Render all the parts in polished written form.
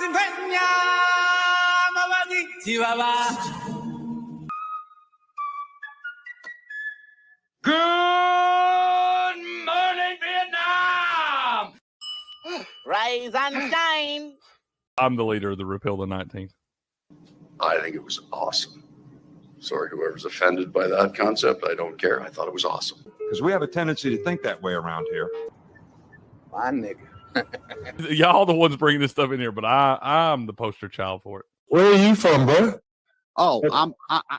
morning, Vietnam! Rise and shine. I'm the leader of the Repeal the 19th. I think it was awesome. Sorry, whoever's offended by that concept, I don't care. I thought it was awesome. Because we have a tendency to think that way around here. My nigga. Y'all the ones bringing this stuff in here, but I'm the poster child for it. Where are you from, bro? Oh,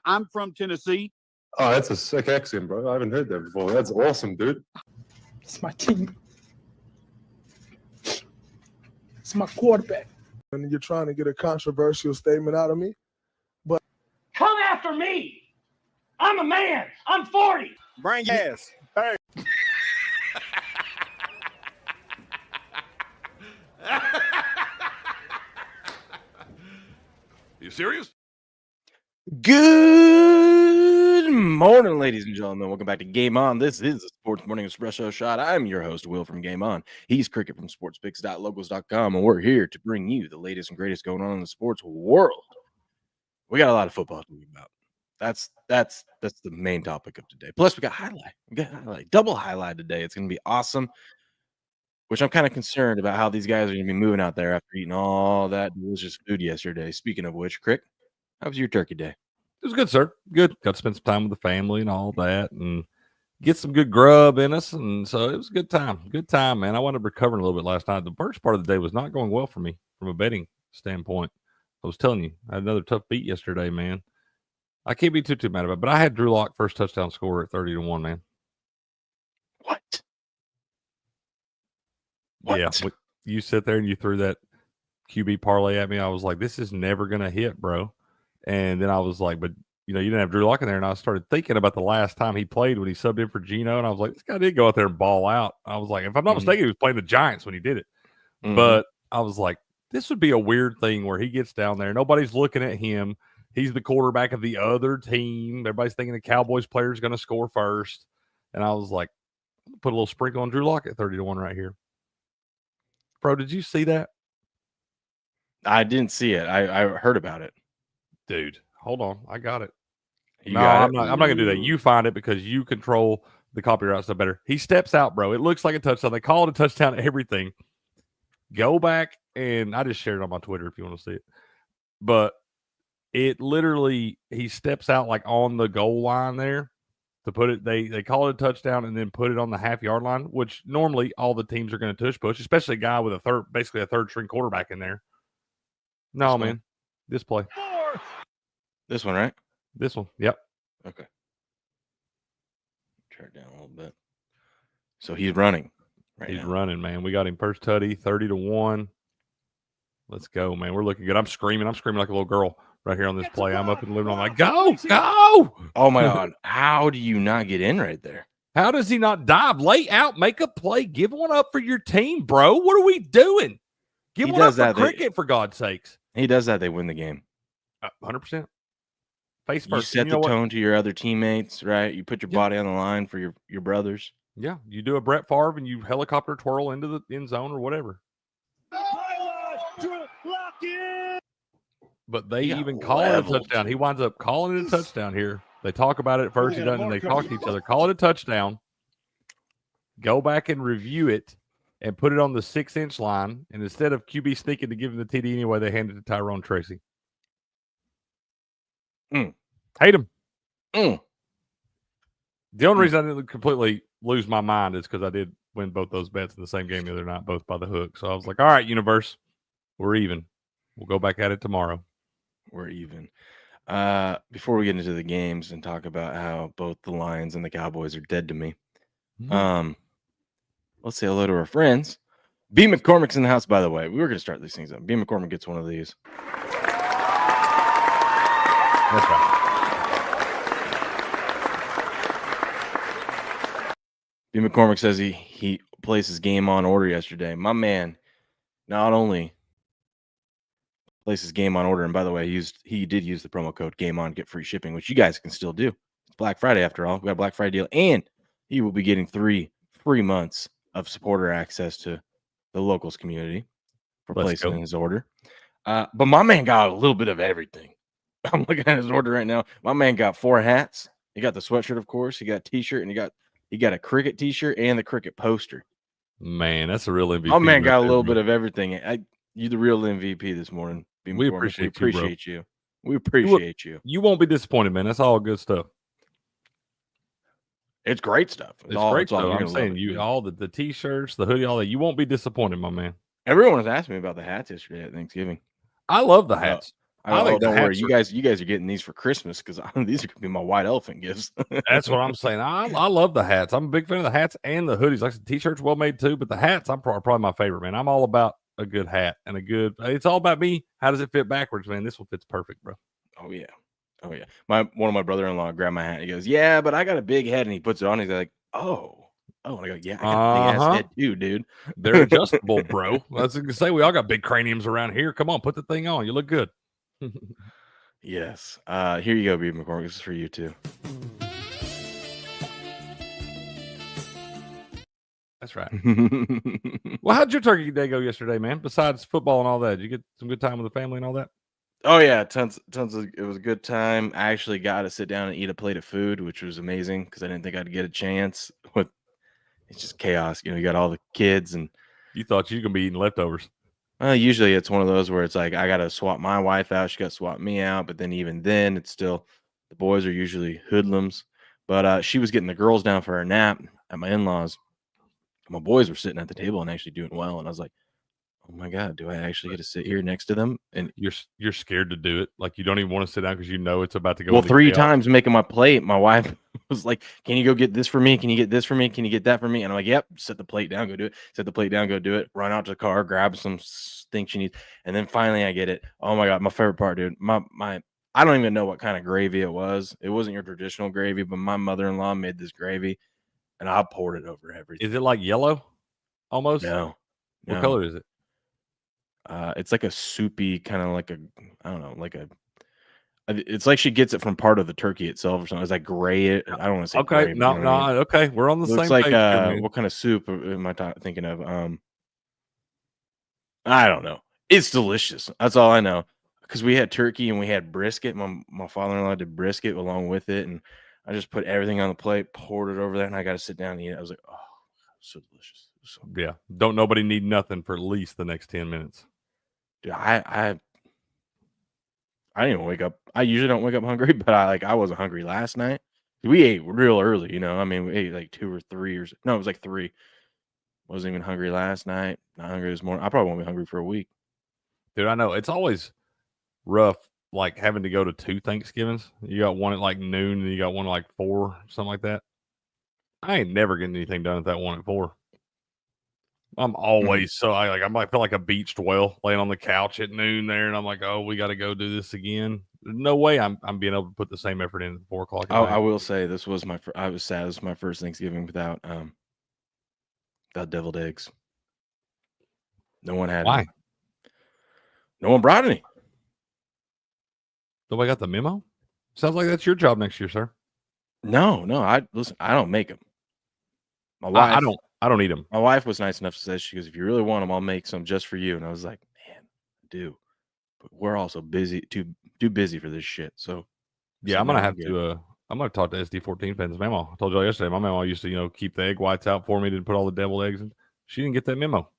I'm from Tennessee. Oh, that's a sick accent, bro. I haven't heard that before. That's awesome, dude. It's my team. It's my quarterback. And you're trying to get a controversial statement out of me. But Come after me! I'm a man! I'm 40! Bring your ass. hey, You serious? Good morning, ladies and gentlemen. Welcome back to Game On. This is the Sports Morning Espresso Shot. I'm your host, Will from Game On. He's Cricket from sportspicks.locals.com, and we're here to bring you the latest and greatest going on in the sports world. We got a lot of football to talk about. That's the main topic of today. Plus, we got highlight. Double highlight today. It's going to be awesome, which I'm kind of concerned about how these guys are going to be moving out there after eating all that delicious food yesterday. Speaking of which, Crick, how was your turkey day? It was good, sir. Good. Got to spend some time with the family and all that and get some good grub in us. And so it was a good time. Good time, man. I wound up recovering a little bit last night. The first part of the day was not going well for me from a betting standpoint. I was telling you, I had another tough beat yesterday, man. I can't be too mad about it, but I had Drew Lock first touchdown scorer at 30-1, man. What? Yeah. You sit there and you threw that QB parlay at me. I was like, this is never going to hit, bro. And then I was like, but, you know, you didn't have Drew Lock in there. And I started thinking about the last time he played when he subbed in for Geno. And I was like, this guy did go out there and ball out. I was like, if I'm not mistaken, he was playing the Giants when he did it. But I was like, this would be a weird thing where he gets down there. Nobody's looking at him. He's the quarterback of the other team. Everybody's thinking the Cowboys player is going to score first. And I was like, put a little sprinkle on Drew Lock at 30-1 right here. Bro, did you see that? I didn't see it. I heard about it. Dude, hold on. I got it. You no, got I'm not going to do that. You find it because you control the copyright stuff better. He steps out, bro. It looks like a touchdown. They call it a touchdown to everything. Go back, and I just shared it on my Twitter if you want to see it. But it literally, he steps out like on the goal line there to put it. They call it a touchdown and then put it on the half-yard line, which normally all the teams are going to push, especially a guy with basically a third-string quarterback in there. No, man. This play. This one, right? This one. Yep. Okay. Turn it down a little bit. So he's running. He's running, man. We got him first tutty, 30-1. Let's go, man. We're looking good. I'm screaming like a little girl right here on this play. I'm up in the living room. I'm like, go! Oh, my God. How do you not get in right there? How does he not dive? Lay out, make a play, give one up for your team, bro. What are we doing? Give one up for Cricket, for God's sakes. He does that, they win the game. 100%. Face first. You set the tone to your other teammates, right? You put your body on the line for your brothers. Yeah, you do a Brett Favre and you helicopter twirl into the end zone or whatever. But they even call it a touchdown. He winds up calling it a touchdown here. They talk about it at first, he doesn't, and they talk to each other. Call it a touchdown. Go back and review it and put it on the 6-inch line. And instead of QB sneaking to give him the TD anyway, they handed it to Tyrone Tracy. Hate him. The only reason I didn't completely lose my mind is because I did win both those bets in the same game the other night, both by the hook. So I was like, all right, universe, we're even. We'll go back at it tomorrow. We're even. Before we get into the games and talk about how both the Lions and the Cowboys are dead to me, let's say hello to our friends. B. McCormick's in the house, by the way. We were going to start these things up. B. McCormick gets one of these. That's right. B. McCormick says he placed his game on order yesterday. My man not only placed his game on order, and by the way, he did use the promo code Game On, get free shipping, which you guys can still do. It's Black Friday after all. We got a Black Friday deal, and he will be getting 3 free months of supporter access to the locals community for placing his order. But my man got a little bit of everything. I'm looking at his order right now. My man got 4 hats. He got the sweatshirt, of course. He got a t-shirt, and he got a cricket t-shirt and the cricket poster. Man, that's a real MVP. My man got a little bro. bit of everything. You the real MVP this morning. We appreciate you. We appreciate you. You won't be disappointed, man. That's all good stuff. It's great stuff. It's great stuff. I'm saying all the t-shirts, the hoodie, all that. You won't be disappointed, my man. Everyone was asking me about the hats yesterday at Thanksgiving. I love the hats. Don't worry. You guys are getting these for Christmas because these are gonna be my white elephant gifts. That's what I'm saying. I love the hats. I'm a big fan of the hats and the hoodies. Like I said, t-shirts well made too, but the hats I'm probably my favorite, man. I'm all about a good hat and it's all about me. How does it fit backwards, man? This one fits perfect, bro. Oh yeah. One of my brother-in-law grabbed my hat. He goes, "Yeah, but I got a big head," and he puts it on. He's like, "Oh." And I go, "Yeah, I got a big ass head too, dude." They're adjustable, bro. I was gonna say we all got big craniums around here. Come on, put the thing on. You look good. Yes. Here you go, B. McCormick. This is for you too. That's right. Well, how'd your Turkey Day go yesterday, man? Besides football and all that, did you get some good time with the family and all that? Oh yeah, tons of. It was a good time. I actually got to sit down and eat a plate of food, which was amazing because I didn't think I'd get a chance. It's just chaos, you got all the kids, and you thought you were gonna be eating leftovers. Usually it's one of those where it's like I got to swap my wife out, she got to swap me out, but then even then, it's still the boys are usually hoodlums. But she was getting the girls down for a nap at my in-laws. My boys were sitting at the table and actually doing well, and I was like, "Oh my God, do I actually get to sit here next to them?" And you're scared to do it, like you don't even want to sit down because it's about to go. Well, 3 times making my plate, my wife was like, "Can you go get this for me? Can you get this for me? Can you get that for me?" And I'm like, "Yep." Set the plate down, go do it. Set the plate down, go do it. Run out to the car, grab some things she needs, and then finally I get it. Oh my God, my favorite part, dude. I don't even know what kind of gravy it was. It wasn't your traditional gravy, but my mother-in-law made this gravy, and I poured it over everything. Is it like yellow? Almost. No. What color is it? It's like a soupy kind of like it's like she gets it from part of the turkey itself or something. It's like gray. I don't want to say okay. gray, No. Okay, we're on the looks same like page. What kind of soup am I thinking of? I don't know. It's delicious. That's all I know. Because we had turkey and we had brisket. My father-in-law did brisket along with it, and I just put everything on the plate, poured it over there, and I got to sit down and eat it. I was like, "Oh, so delicious." So yeah. Don't nobody need nothing for at least the next 10 minutes. Dude, I didn't even wake up. I usually don't wake up hungry, but I wasn't hungry last night. We ate real early, I mean, we ate like 2 or 3 or no, it was like 3. Wasn't even hungry last night. Not hungry this morning. I probably won't be hungry for a week. Dude, I know it's always rough, like having to go to 2 Thanksgivings. You got one at like noon, and you got one at like 4, something like that. I ain't never getting anything done at that one at 4. I'm always I might feel like a beached whale laying on the couch at noon there, and I'm like, "Oh, we got to go do this again." There's no way I'm being able to put the same effort in at 4 o'clock. I will say this was I was sad. This was my first Thanksgiving without deviled eggs. No one had. Why? Any. No one brought any. Nobody got the memo? Sounds like that's your job next year, sir. No. I don't make them. My wife. I don't eat them. My wife was nice enough to say, she goes, "If you really want them, I'll make some just for you." And I was like, "Man, I do, but we're also busy, too busy for this shit." So yeah, I'm gonna have to. I'm gonna talk to SD14 fans. Memo. I told y'all yesterday. My memo used to, keep the egg whites out for me to put all the deviled eggs in. She didn't get that memo.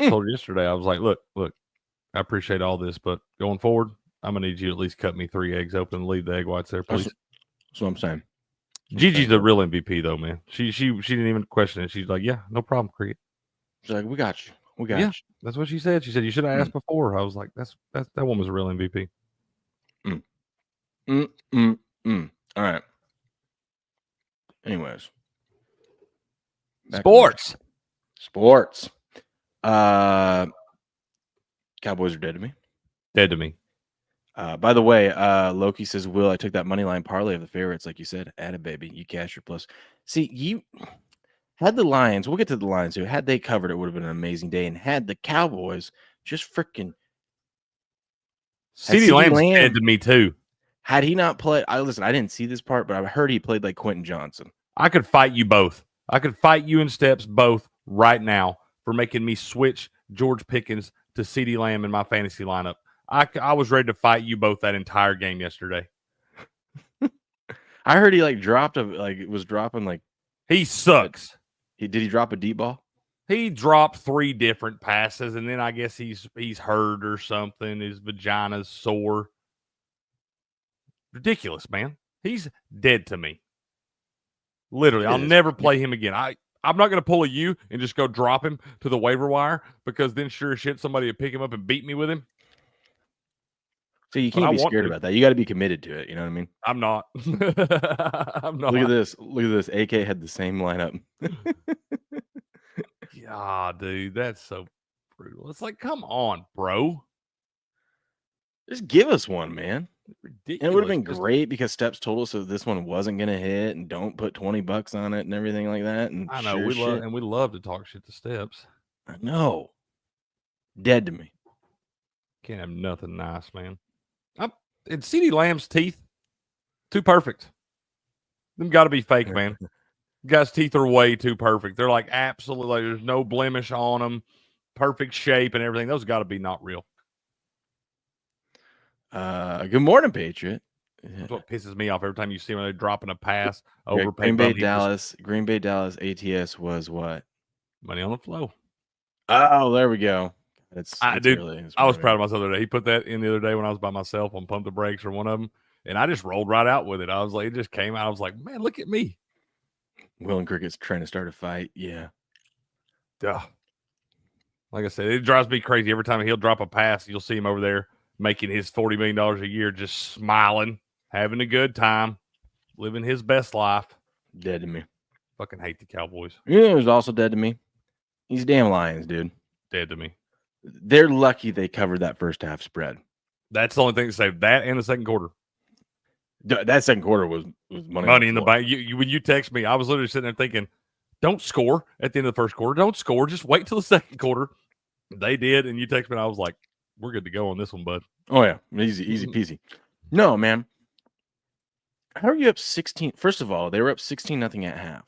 I told her yesterday. I was like, look. I appreciate all this, but going forward, I'm gonna need you to at least cut me 3 eggs open and leave the egg whites there, please. That's what I'm saying. Gigi's a real MVP though, man. She didn't even question it. She's like, "Yeah, no problem, Cricket." She's like, "We got you. We got you." That's what she said. She said, "You should have asked before." I was like, "That woman's a real MVP." All right. Anyways, Sports. Cowboys are dead to me. Dead to me. By the way, Loki says, "Will, I took that money line parlay of the favorites, like you said. Add a baby. You cash your plus." See, you had the Lions. We'll get to the Lions here. Had they covered, it would have been an amazing day. And had the Cowboys just freaking CeeDee Lamb's dead to me too. Had he not played, I didn't see this part, but I heard he played like Quentin Johnson. I could fight you both. I could fight you in steps both right now for making me switch George Pickens to CeeDee Lamb in my fantasy lineup. I was ready to fight you both that entire game yesterday. I heard he was dropping He sucks. did he drop a deep ball? He dropped 3 different passes, and then I guess he's hurt or something. His vagina's sore. Ridiculous, man. He's dead to me. Literally, I'll never play him again. I'm not going to pull a you and just go drop him to the waiver wire because then sure as shit somebody would pick him up and beat me with him. So you can't be scared about that. You got to be committed to it. You know what I mean? I'm not. I'm not. Look at this. Look at this. AK had the same lineup. Yeah, dude, that's so brutal. It's like, come on, bro. Just give us one, man. Ridiculous. And it would have been great because Steps told us that this one wasn't going to hit and don't put $20 on it and everything like that. And I know we love to talk shit to Steps. I know. Dead to me. Can't have nothing nice, man. And CeeDee Lamb's teeth, too perfect. Them got to be fake, man. Guy's teeth are way too perfect. They're like absolutely, there's no blemish on them, perfect shape and everything. Those got to be not real. Good morning, Patriot. That's what pisses me off every time you see when they're dropping a pass over Green Bay, Dallas. Green Bay, Dallas ATS was what? Money on the flow. Oh, there we go. I was proud of myself the other day. He put that in the other day when I was by myself on Pump the Brakes or one of them, and I just rolled right out with it. I was like, it just came out. I was like, man, look at me. Will and Cricket's trying to start a fight. Yeah. Duh. Like I said, it drives me crazy. Every time he'll drop a pass, you'll see him over there making his $40 million a year, just smiling, having a good time, living his best life. Dead to me. Fucking hate the Cowboys. Yeah, it was also dead to me. These damn Lions, dude. Dead to me. They're lucky they covered that first half spread. That's the only thing to say. That and the second quarter. That second quarter was money in the bank. When you text me, I was literally sitting there thinking, don't score at the end of the first quarter. Don't score. Just wait till the second quarter. They did, and you text me, and I was like, we're good to go on this one, bud. Oh, yeah. Easy peasy. No, man. How are you up 16? First of all, they were up 16-0 at half.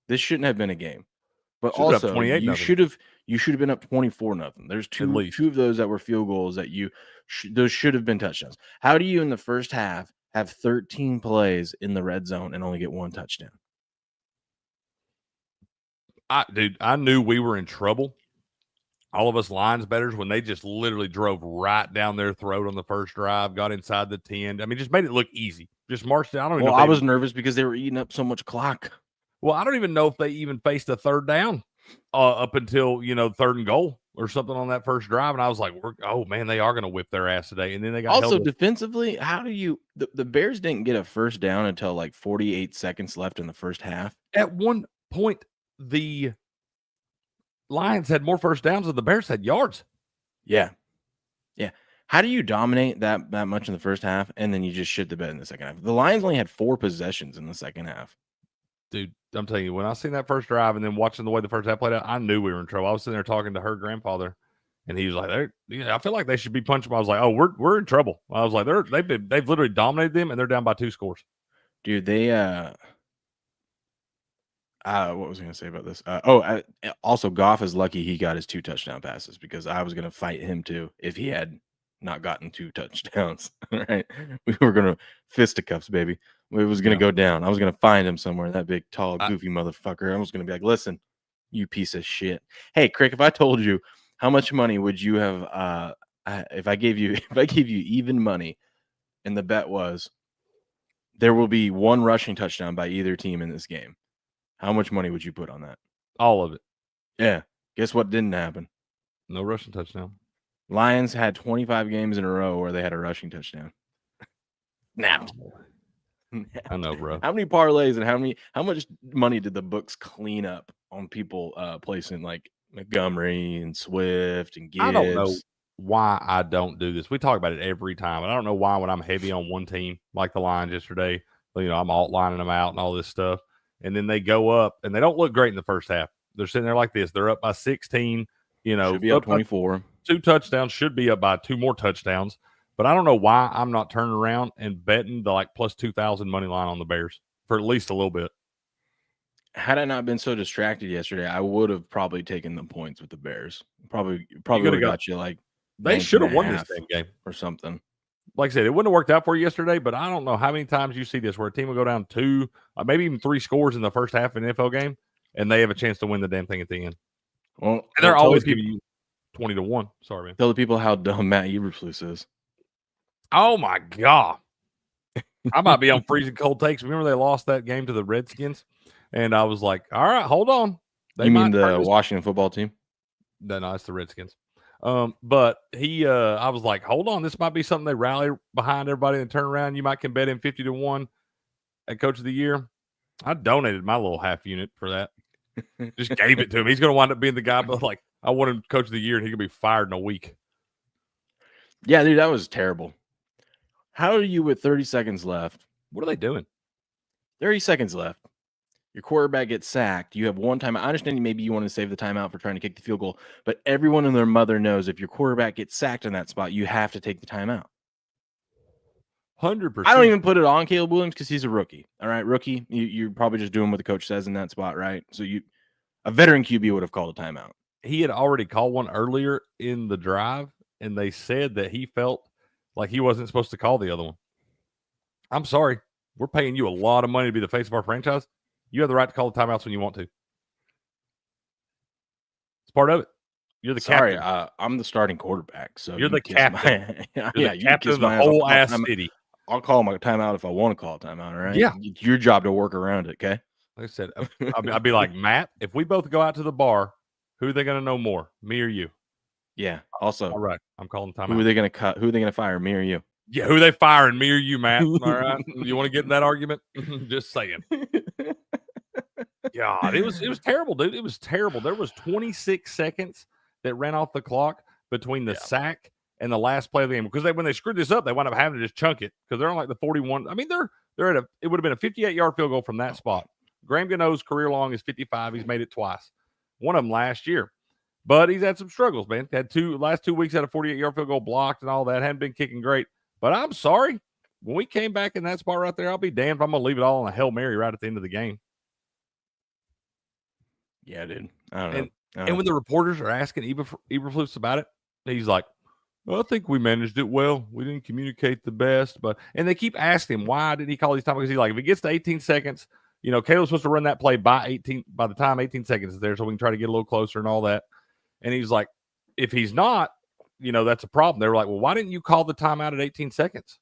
This shouldn't have been a game. But also, you should have been up 24-0. There's two of those that were field goals that those should have been touchdowns. How do you in the first half have 13 plays in the red zone and only get 1 touchdown? I knew we were in trouble. All of us Lions bettors when they just literally drove right down their throat on the first drive, got inside the 10. I mean, just made it look easy. Just marched down. I was nervous because they were eating up so much clock. Well, I don't even know if they even faced a third down up until, 3rd and goal or something on that first drive. And I was like, oh, man, they are going to whip their ass today. And then they got also defensively, how do you the Bears didn't get a first down until like 48 seconds left in the first half. At one point, the Lions had more first downs than the Bears had yards. Yeah. How do you dominate that much in the first half and then you just shit the bed in the second half? The Lions only had 4 possessions in the second half. Dude, I'm telling you, when I seen that first drive and then watching the way the first half played out, I knew we were in trouble. I was sitting there talking to her grandfather, and he was like, I feel like they should be punching. I was like, oh, we're in trouble. I was like, they've literally dominated them, and they're down by 2 scores. Dude, they what was I going to say about this? Also, Goff is lucky he got his 2 touchdown passes because I was going to fight him too if he had not gotten 2 touchdowns. Right? We were going to fisticuffs, baby. It was going to go down. I was going to find him somewhere, that big, tall, goofy motherfucker. I was going to be like, listen, you piece of shit. Hey, Crick, if I told you how much money would you have if I gave you even money and the bet was there will be 1 rushing touchdown by either team in this game, how much money would you put on that? All of it. Yeah. Guess what didn't happen? No rushing touchdown. Lions had 25 games in a row where they had a rushing touchdown. Snapped. I know, bro. How many parlays and how much money did the books clean up on people placing like Montgomery and Swift and Gibbs? I don't know why I don't do this. We talk about it every time. And I don't know why when I'm heavy on one team, like the Lions yesterday, I'm alt-lining them out and all this stuff. And then they go up and they don't look great in the first half. They're sitting there like this. They're up by 16, should be up 24. 2 touchdowns, should be up by 2 more touchdowns. But I don't know why I'm not turning around and betting the plus 2,000 money line on the Bears for at least a little bit. Had I not been so distracted yesterday, I would have probably taken the points with the Bears. Probably would have got you like They Bank should have and a won this half damn game. or something. Like I said, it wouldn't have worked out for you yesterday, but I don't know how many times you see this where a team will go down 2, maybe even 3 scores in the first half of an NFL game, and they have a chance to win the damn thing at the end. Well, And they're tell always the giving you 20-1. Sorry, man. Tell the people how dumb Matt Eberflus is. Oh, my God. I might be on freezing cold takes. Remember they lost that game to the Redskins? And I was like, all right, hold on. They You mean might turn the this- Washington football team? No, it's the Redskins. But I was like, hold on, this might be something they rally behind everybody and turn around. You might can bet him 50-1 at Coach of the Year. I donated my little half unit for that. Just gave it to him. He's going to wind up being the guy, but like, I want him Coach of the Year, and he could be fired in a week. Yeah, dude, that was terrible. How are you with 30 seconds left? What are they doing? 30 seconds left. Your quarterback gets sacked. You have one timeout. I understand maybe you want to save the timeout for trying to kick the field goal, but everyone and their mother knows if your quarterback gets sacked in that spot, you have to take the timeout. 100%. I don't even put it on Caleb Williams because he's a rookie. All right, rookie, you're probably just doing what the coach says in that spot, right? So a veteran QB would have called a timeout. He had already called one earlier in the drive, and they said that he felt like he wasn't supposed to call the other one. I'm sorry. We're paying you a lot of money to be the face of our franchise. You have the right to call the timeouts when you want to. It's part of it. You're the Sorry, captain. I'm the starting quarterback. So You're the can kiss captain. My, You're yeah, the you can captain kiss of the my ass. whole ass city. I'll call my timeout if I want to call a timeout. All right. Yeah. It's your job to work around it. Okay. Like I said, I'd be like, Matt, if we both go out to the bar, who are they going to know more, me or you? Yeah. Also, All right. I'm calling timeout. who are they going to cut? Who are they going to fire? Me or you? Yeah, who are they firing, me or you, Matt? All right. You want to get in that argument? Just saying. God, it was terrible, dude. It was terrible. There was 26 seconds that ran off the clock between the sack and the last play of the game. Because when they screwed this up, they wound up having to just chunk it because they're on like the 41. I mean, they're at it would have been a 58-yard field goal from that spot. Graham Gano's career long is 55. He's made it twice. One of them last year. But he's had some struggles, man. Had last 2 weeks had a 48-yard field goal blocked and all that. Hadn't been kicking great. But I'm sorry. When we came back in that spot right there, I'll be damned if I'm going to leave it all on a Hail Mary right at the end of the game. Yeah, dude. I don't know. And when the reporters are asking Eberflus about it, he's like, well, I think we managed it well. We didn't communicate the best. And they keep asking him, why did he call these times? Because he's like, if it gets to 18 seconds, Caleb's supposed to run that play by the time 18 seconds is there so we can try to get a little closer and all that. And he's like, if he's not, that's a problem. They were like, well, why didn't you call the timeout at 18 seconds?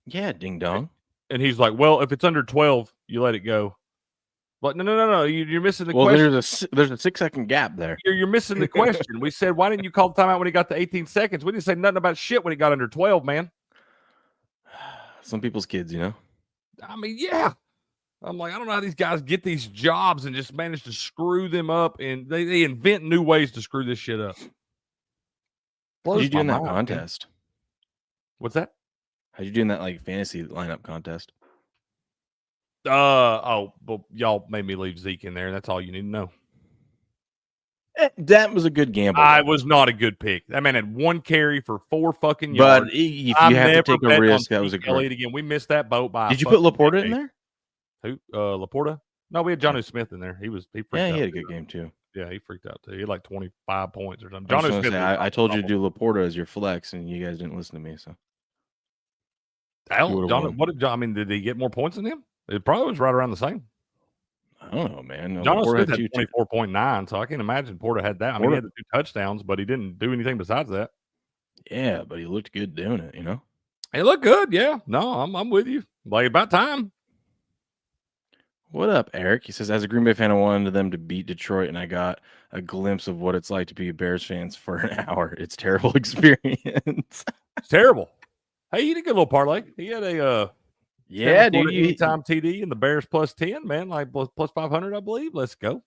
Yeah, ding dong. And he's like, well, if it's under 12, you let it go. But no. You're missing the question. Well, there's a 6-second gap there. You're missing the question. We said, why didn't you call the timeout when he got to 18 seconds? We didn't say nothing about shit when he got under 12, man. Some people's kids, I mean, yeah. I'm like, I don't know how these guys get these jobs and just manage to screw them up, and they invent new ways to screw this shit up. How'd you do in that contest? What's that? How'd you do in that fantasy lineup contest? Well, y'all made me leave Zeke in there. That's all you need to know. That was a good gamble. I was not a good pick. That man had 1 carry for 4 fucking yards. But if you have to take a risk, that was a great. Again, we missed that boat by. Did you put Laporta in there? Who? Laporta? No, we had Jonnu Smith in there. He freaked out. Yeah, he had a good game too. Yeah, he freaked out too. He had like 25 points or something. Jonnu Smith. I told you to do Laporta as your flex, and you guys didn't listen to me. So, did he get more points than him? It probably was right around the same. I don't know, man. Jonnu Smith had 24.9, so I can imagine Porta had that. I mean, he had the 2 touchdowns, but he didn't do anything besides that. Yeah, but he looked good doing it. He looked good. Yeah, no, I'm with you. Like about time. What up, Eric? He says, as a Green Bay fan, I wanted them to beat Detroit, and I got a glimpse of what it's like to be a Bears fan for an hour. It's a terrible experience. It's terrible. Hey, he did a good little parlay. He had a dude, anytime TD and the Bears plus 10, man, like plus 500, I believe. Let's go.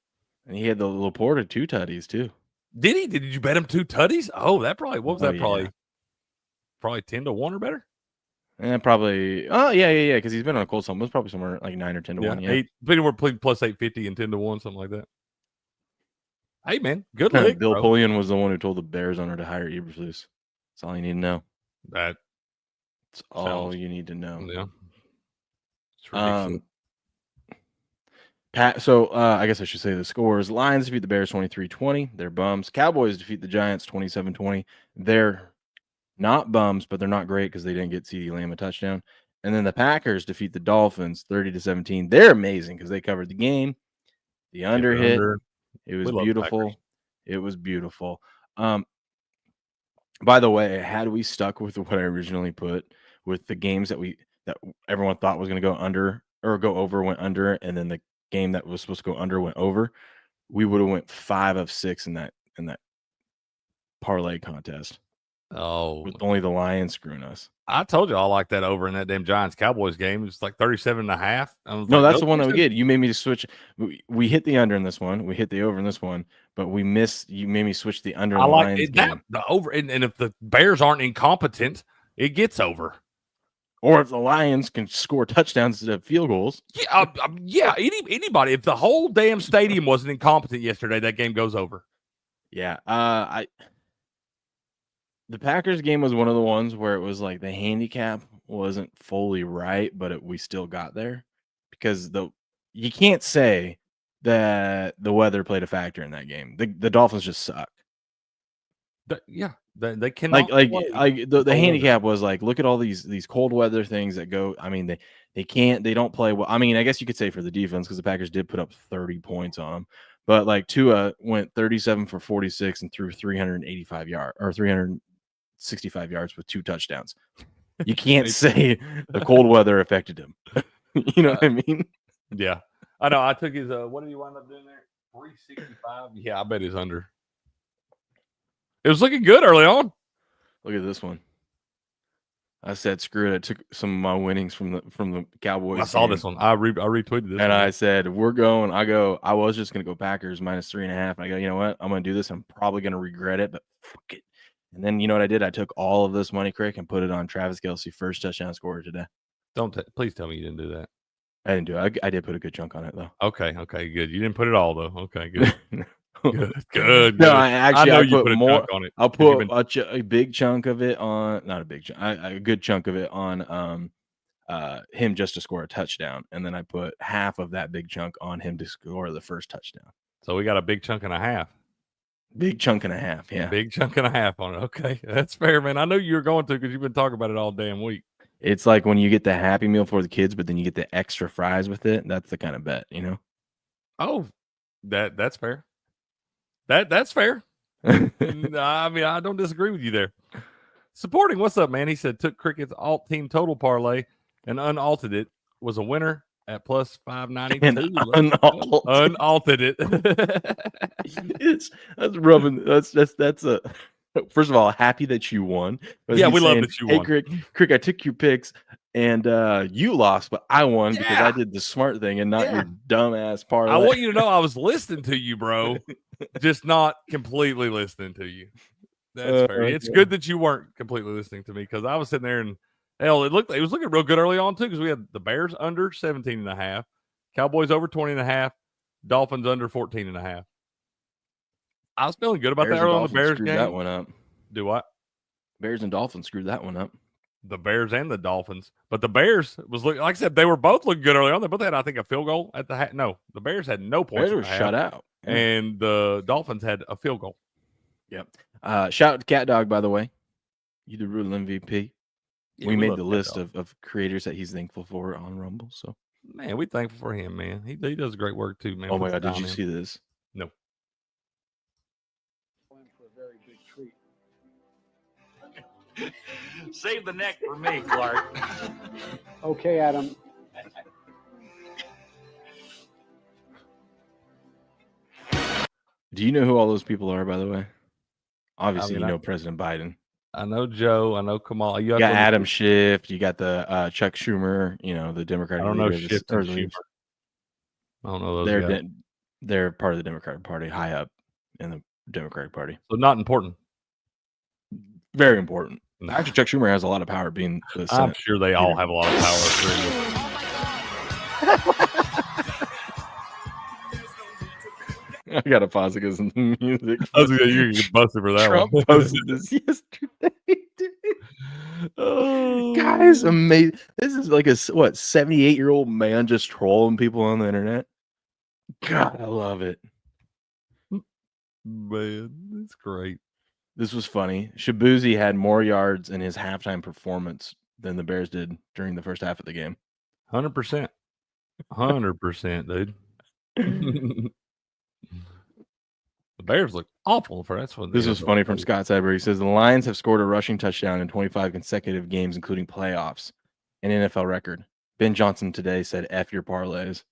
And he had the Laporta 2 tutties too. Did he? Did you bet him 2 tutties? Oh, that probably what was that? Yeah. Probably 10-1 or better. And probably, yeah, because he's been on a cold sum. It was probably somewhere like 9 or 10-1. Yeah, anywhere plus 850 and 10-1, something like that. Hey, man, good luck. Bill Polian was the one who told the Bears owner to hire Eberflus. That's all you need to know. That's all you need to know. Yeah. It's ridiculous. So I guess I should say the scores. Lions defeat the Bears 23-20. They're bums. Cowboys defeat the Giants 27-20. They're not bums, but they're not great because they didn't get CeeDee Lamb a touchdown. And then the Packers defeat the Dolphins 30-17. They're amazing because they covered the game. The under hit. It was beautiful. It was beautiful. By the way, had we stuck with what I originally put with the games that everyone thought was going to go under or go over went under, and then the game that was supposed to go under went over, we would have went 5 of 6 in that parlay contest. Oh, with only the Lions screwing us. I told you I like that over in that damn Giants Cowboys game. It was like 37.5. No, that's the one that we did. You made me switch. We hit the under in this one. We hit the over in this one, but we missed. You made me switch the under in the Lions game. The over, and if the Bears aren't incompetent, it gets over. Or if the Lions can score touchdowns instead of field goals. Yeah, anybody. If the whole damn stadium wasn't incompetent yesterday, that game goes over. Yeah, the Packers game was one of the ones where it was like the handicap wasn't fully right, but we still got there because you can't say that the weather played a factor in that game. The Dolphins just suck. They cannot the handicap was like, look at all these cold weather things that go. I mean, they don't play well. I mean, I guess you could say for the defense because the Packers did put up 30 points on them, but like Tua went 37 for 46 and threw 385 yards or 365 yards with 2 touchdowns. You can't say the cold weather affected him. You know what I mean? Yeah, I know. I took his. What did he wind up doing there? 365. Yeah, I bet he's under. It was looking good early on. Look at this one. I said, screw it. I took some of my winnings from the Cowboys. I saw this one. I retweeted this. And I said, I was just going to go Packers minus 3.5. And I go, you know what? I'm going to do this. I'm probably going to regret it, but fuck it. And then you know what I did? I took all of this money, Crick, and put it on Travis Kelce first touchdown scorer today. Please tell me you didn't do that. I didn't do it. I did put a good chunk on it, though. Okay, good. You didn't put it all, though. Okay, good. Good. No, I know you put more on it. I'll put a big chunk of it on, not a big chunk, a good chunk of it on him just to score a touchdown, and then I put half of that big chunk on him to score the first touchdown. So we got a big chunk and a half. Big chunk and a half, yeah. Big chunk and a half on it. Okay, that's fair, man. I know you were going to because you've been talking about it all damn week. It's like when you get the Happy Meal for the kids, but then you get the extra fries with it. That's the kind of bet, you know? Oh, that's fair. That's fair. I mean, I don't disagree with you there. Supporting, what's up, man? He said took Cricket's alt team total parlay and unaltered it. Was a winner at plus 592. Unaltered it. That's rubbing. That's a. First of all, happy that you won. Yeah, we love that you won. Crick, I took your picks and you lost, but I won because I did the smart thing and not your dumbass parlay. I want you to know I was listening to you, bro. Just not completely listening to you. That's fair. It's good that you weren't completely listening to me because I was sitting there and hell, it was looking real good early on too because we had the Bears under 17.5, Cowboys over 20.5, Dolphins under 14.5. I was feeling good about that early on the Bears game. That one up. Do what? Bears and Dolphins screwed that one up. The Bears and the Dolphins, but the Bears was looking, like I said, they were both looking good early on. They both had, I think, a field goal at the no. The Bears had no points. Bears were shut out, and the Dolphins had a field goal. Yep. Shout out to Cat Dog, by the way. You the real MVP. Yeah, we made the list of creators that he's thankful for on Rumble. So, man, we thankful for him, man. He does great work too, man. Oh my God, did you see this? No. Save the neck for me, Clark. Okay, Adam. Do you know who all those people are, by the way? Obviously, you know President Biden. I know Joe. I know Kamala. You got Adam Schiff. You got the Chuck Schumer. You know the Democratic. I don't know Schiff and Schumer. I don't know those guys. They're part of the Democratic Party, high up in the Democratic Party. So not important. Very important. Actually, Chuck Schumer has a lot of power being the Senate. I'm sure they all have a lot of power. I got to pause it because of the music. I was going to get busted for that Trump one. posted this yesterday. Oh, guys, amazing. This is like a 78-year-old man just trolling people on the internet. God, I love it. Man, it's great. This was funny. Shabuzi had more yards in his halftime performance than the Bears did during the first half of the game. 100%. 100%, dude. The Bears look awful for that's what This was funny from Scott Cyber. He says the Lions have scored a rushing touchdown in 25 consecutive games, including playoffs, an NFL record. Ben Johnson today said, F your parlays.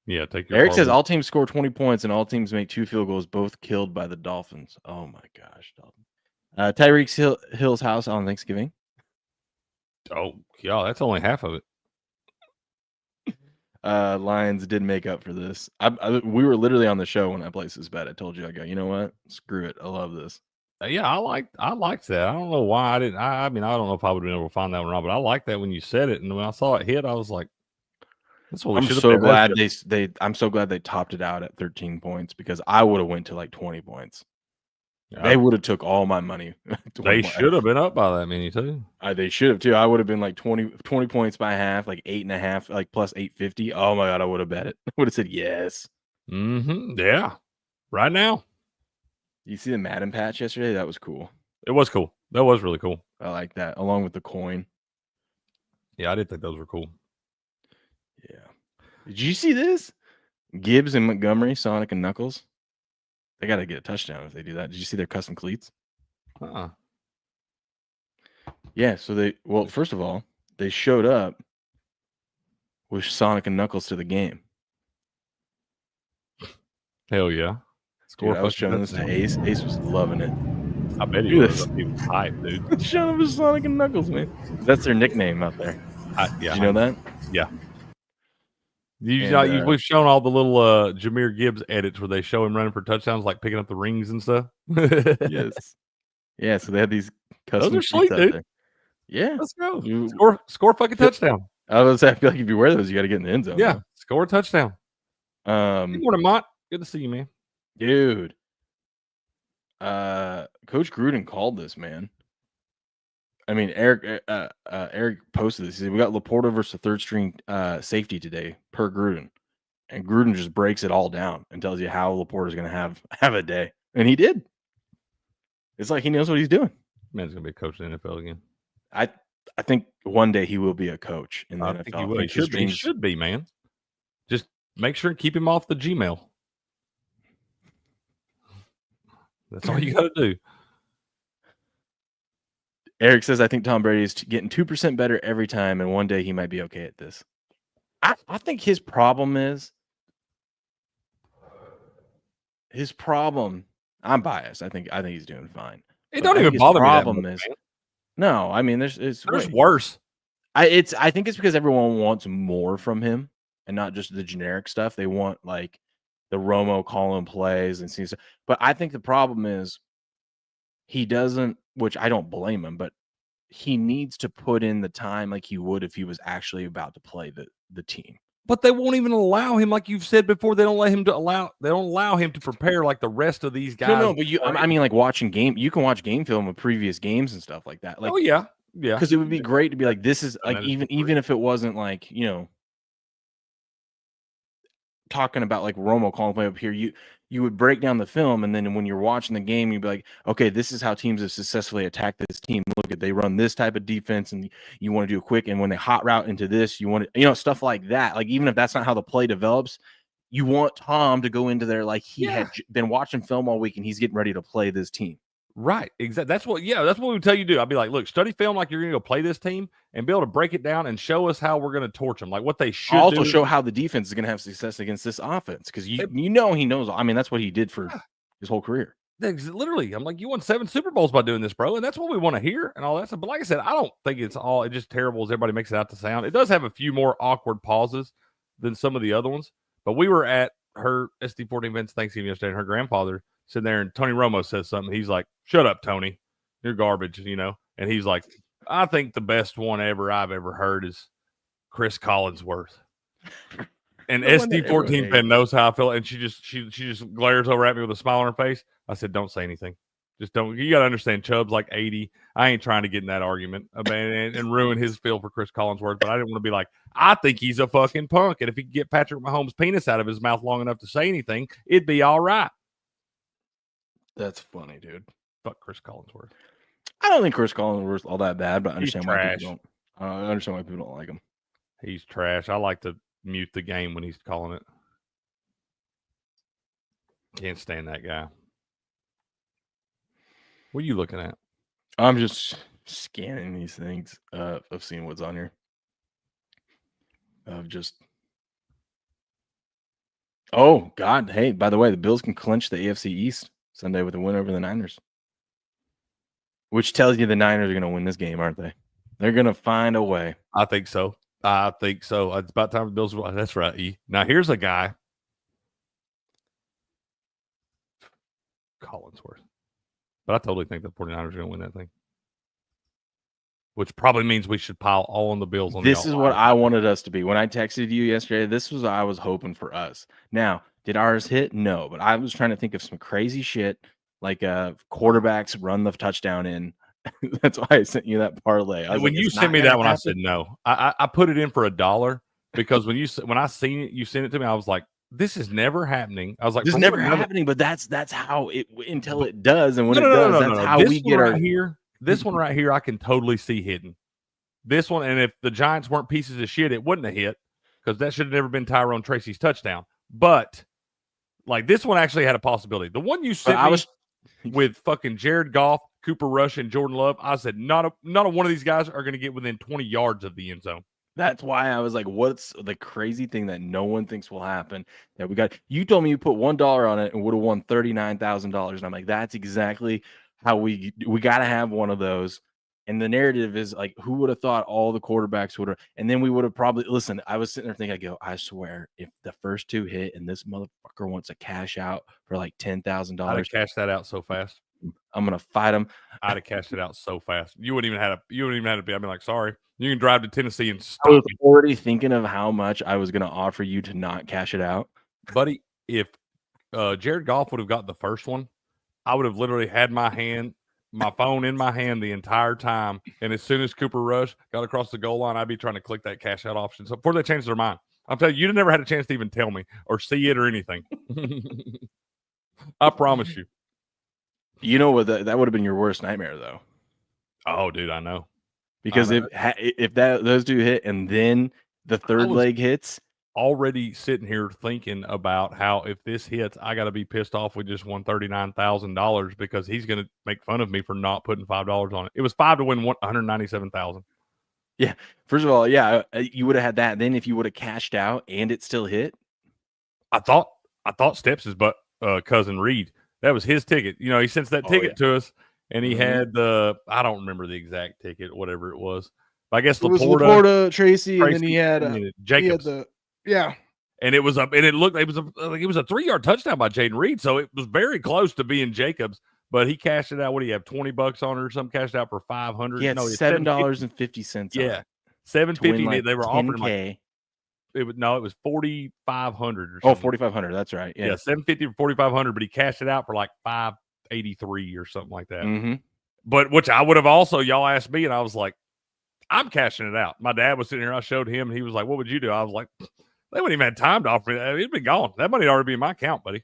Yeah, take your Eric says parlay. all teams score 20 points and all teams make 2 field goals, both killed by the Dolphins. Oh my gosh. Tyreek Hill's house on Thanksgiving. Oh, yeah, that's only half of it. Lions did make up for this. We were literally on the show when I placed this bet. I told you, I go, you know what? Screw it. I love this. Yeah, I liked that. I don't know why I didn't. I mean, I don't know if I would have been able to find that one or not, but I like that when you said it. And when I saw it hit, I was like, that's what we should have so glad I'm so glad they topped it out at 13 points because I would have went to like 20 points. They would have took all my money. They should have been up by that many too. They should have too. I would have been like 20 points by half, like 8.5, like plus 850. Oh my God, I would have bet it. I would have said yes. Yeah. Right now. You see the Madden patch yesterday? That was cool. It was cool. That was really cool. I like that, along with the coin. Yeah, I did think those were cool. Yeah. Did you see this? Gibbs and Montgomery, Sonic and Knuckles. They got to get a touchdown if they do that. Did you see their custom cleats? Yeah, so first of all, they showed up with Sonic and Knuckles to the game. Hell yeah. Dude, I was showing this to Ace. Ace was loving it. I bet he was. He was hype, dude. Showing him with Sonic and Knuckles, man. That's their nickname out there. Yeah. Did you know that? Yeah. We've shown all the little Jahmyr Gibbs edits where they show him running for touchdowns, like picking up the rings and stuff. Yes. Yeah, so they had these custom those are sweet, dude. there. Yeah. Let's go. Score a fucking touchdown. I was say, I feel like if you wear those, you got to get in the end zone. Yeah. Score a touchdown. Good morning, Mont. Good to see you, man. Dude. Coach Gruden called this, man. I mean, Eric posted this. He said, we got Laporta versus third string safety today per Gruden. And Gruden just breaks it all down and tells you how Laporta's going to have a day. And he did. It's like he knows what he's doing. Man's going to be a coach in the NFL again. I think one day he will be a coach in the NFL. Think he will. He should be, man. Just make sure and keep him off the Gmail. That's all you got to do. Eric says, I think Tom Brady is getting 2% better every time, and one day he might be okay at this. I think his problem is I'm biased. I think he's doing fine. It don't even bother me. Problem is, no, I mean, there's worse. I think it's because everyone wants more from him and not just the generic stuff. They want like the Romo calling plays and stuff. But I think the problem is he doesn't, which I don't blame him, but he needs to put in the time like he would if he was actually about to play the team. But they won't even allow him, like you've said before. They don't allow him to prepare like the rest of these guys. No, but I mean, like watching game, you can watch game film of previous games and stuff like that. Like, oh yeah, because it would be great to be like, this is like even if it wasn't like talking about like Romo calling play up here, you would break down the film, and then when you're watching the game, you'd be like, okay, this is how teams have successfully attacked this team. Look at, they run this type of defense, and you want to do it quick. And when they hot route into this, you want to, stuff like that. Like, even if that's not how the play develops, you want Tom to go into there like he had been watching film all week and he's getting ready to play this team. Right. Exactly. That's what we would tell you to do. I'd be like, look, study film like you're going to go play this team and be able to break it down and show us how we're going to torch them. Like what they should also show how the defense is going to have success against this offense. Cause he knows, I mean, that's what he did for his whole career. Literally. I'm like, you won 7 Super Bowls by doing this, bro. And that's what we want to hear and all that stuff. But like I said, I don't think it's just terrible as everybody makes it out to sound. It does have a few more awkward pauses than some of the other ones, but we were at her SD14 events Thanksgiving yesterday, and her grandfather sitting there, and Tony Romo says something. He's like, shut up, Tony. You're garbage, And he's like, I think the best one I've ever heard is Chris Collinsworth. And SD14 Pen knows how I feel. And she just glares over at me with a smile on her face. I said, don't say anything. Just don't. You got to understand, Chubb's like 80. I ain't trying to get in that argument and ruin his feel for Chris Collinsworth, but I didn't want to be like, I think he's a fucking punk. And if he could get Patrick Mahomes' penis out of his mouth long enough to say anything, it'd be all right. That's funny, dude. Fuck Chris Collinsworth. I don't think Chris Collinsworth's all that bad, but I He's understand why trash. people don't. I understand why people don't like him. He's trash. I like to mute the game when he's calling it. Can't stand that guy. What are you looking at? I'm just scanning these things of seeing what's on here. Oh, God. Hey, by the way, the Bills can clinch the AFC East Sunday with a win over the Niners. Which tells you the Niners are going to win this game, aren't they? They're going to find a way. I think so. It's about time the Bills. That's right, E. Now, here's a guy. Collinsworth. But I totally think the 49ers are going to win that thing. Which probably means we should pile all on the Bills. This is what I wanted us to be. When I texted you yesterday, this was what I was hoping for us. Now, did ours hit? No. But I was trying to think of some crazy shit, like quarterbacks run the touchdown in. That's why I sent you that parlay. When you sent me that one, I said no. I put it in for $1 because when I seen it, you sent it to me, I was like, this is never happening. I was like, this is never happening, but that's how it until it does, and when it does, that's how we get our here. This one right here, I can totally see hitting. This one, and if the Giants weren't pieces of shit, it wouldn't have hit because that should have never been Tyrone Tracy's touchdown. But like this one actually had a possibility. The one you sent me with fucking Jared Goff, Cooper Rush, and Jordan Love, I said not a one of these guys are going to get within 20 yards of the end zone. That's why I was like, what's the crazy thing that no one thinks will happen that we got? You told me you put $1 on it and would have won $39,000. And I'm like, that's exactly how we got to have one of those. And the narrative is like, who would have thought all the quarterbacks would have, and then we would have probably, listen, I was sitting there thinking, I swear, if the first two hit and this motherfucker wants to cash out for like $10,000. I'd have cashed that out so fast. I'm going to fight him. I'd have cashed it out so fast. You wouldn't even have to be. I'd be like, sorry. You can drive to Tennessee and stop. I was already thinking of how much I was going to offer you to not cash it out. Buddy, if Jared Goff would have got the first one, I would have literally had my phone in my hand the entire time. And as soon as Cooper Rush got across the goal line, I'd be trying to click that cash out option. So before they changed their mind, I'm telling you, never had a chance to even tell me or see it or anything. I promise you. You know what? That would have been your worst nightmare, though. Oh, dude, I know. Because if those two hit and then the third leg hits, already sitting here thinking about how if this hits, I got to be pissed off. We just won $39,000 because he's going to make fun of me for not putting $5 on it. It was $5 to win $197,000. Yeah. First of all, yeah, you would have had that. Then if you would have cashed out and it still hit, I thought Steps' cousin Reed. That was his ticket. You know, he sends that ticket to us. And he had I don't remember the exact ticket, whatever it was. But I guess Laporta, Tracy, and then he had Jacobs. Yeah. And it was a 3-yard touchdown by Jaden Reed. So it was very close to being Jacobs, but he cashed it out. What do you have? $20 on it or something, cashed out for $500. He had $7.50. Yeah. $7.50. They were offering like it was $4,500 or something. Oh, $4,500. That's right. Yeah. $7.50 for $4,500, but he cashed it out for like $583 or something like that. Mm-hmm. But which I would have also, y'all asked me, and I was like, I'm cashing it out. My dad was sitting here. I showed him, and he was like, what would you do? I was like, they wouldn't even have time to offer me that. It'd be gone. That money already be in my account, buddy.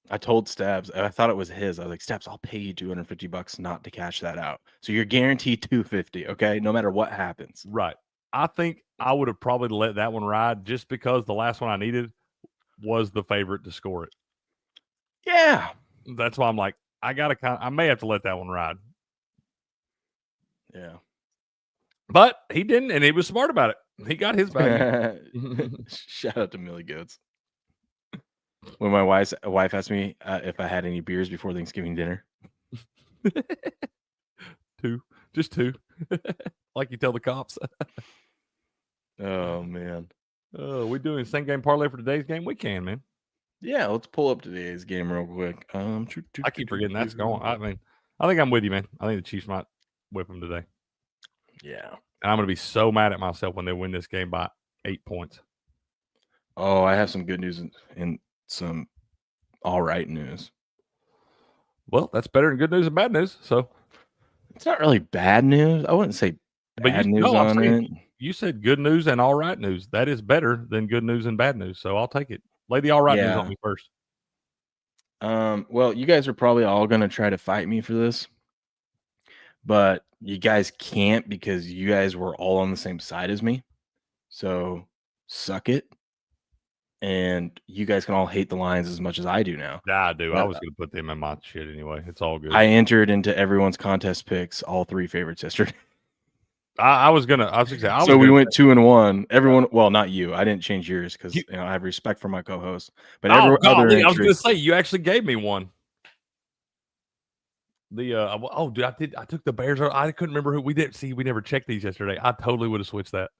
I told Stabs, I thought it was his. I was like, Stabs, I'll pay you $250 not to cash that out. So you're guaranteed $250, okay? No matter what happens. Right. I think I would have probably let that one ride just because the last one I needed was the favorite to score it. Yeah. That's why I'm like, I may have to let that one ride. Yeah. But he didn't, and he was smart about it. He got his back. Shout out to Millie Goats. When my wife asked me if I had any beers before Thanksgiving dinner. 2. Just 2. Like you tell the cops. Oh, man. We doing same game parlay for today's game? We can, man. Yeah, let's pull up today's game real quick. I keep forgetting that's going. I mean, I think I'm with you, man. I think the Chiefs might whip them today. Yeah. And I'm going to be so mad at myself when they win this game by 8 points. Oh, I have some good news and some all right news. Well, that's better than good news and bad news. So It's not really bad news. I wouldn't say bad news on it. You said good news and all right news. That is better than good news and bad news. So I'll take it. Lay the all right news on me first. Well, you guys are probably all going to try to fight me for this, but you guys can't because you guys were all on the same side as me. So suck it. And you guys can all hate the Lions as much as I do now. Yeah, I do. I was going to put them in my shit anyway. It's all good. I entered into everyone's contest picks, all 3 favorites yesterday. I was going to say. So we went 2-1. Everyone, well, not you. I didn't change yours because I have respect for my co-host. But I was going to say you actually gave me one. Dude, I took the Bears. I couldn't remember who we didn't see. We never checked these yesterday. I totally would have switched that.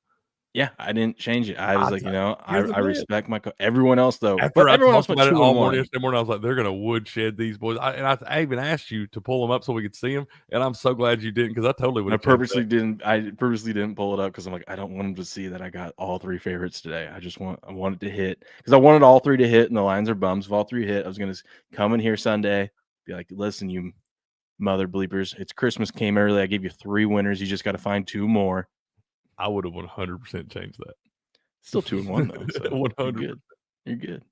Yeah, I didn't change it. I was I respect my everyone else though. After everyone else went 2-1 morning, yesterday morning, I was like, they're gonna woodshed these boys. I even asked you to pull them up so we could see them, and I'm so glad you didn't because I totally would. I purposely didn't pull it up because I'm like, I don't want them to see that I got all 3 favorites today. I wanted to hit because I wanted all 3 to hit, and the Lions are bums. If all 3 hit, I was gonna come in here Sunday, be like, listen, you mother bleepers, it's Christmas came early. I gave you 3 winners. You just got to find 2 more. I would have 100% changed that. Still 2-1 though. So 100%. You're good.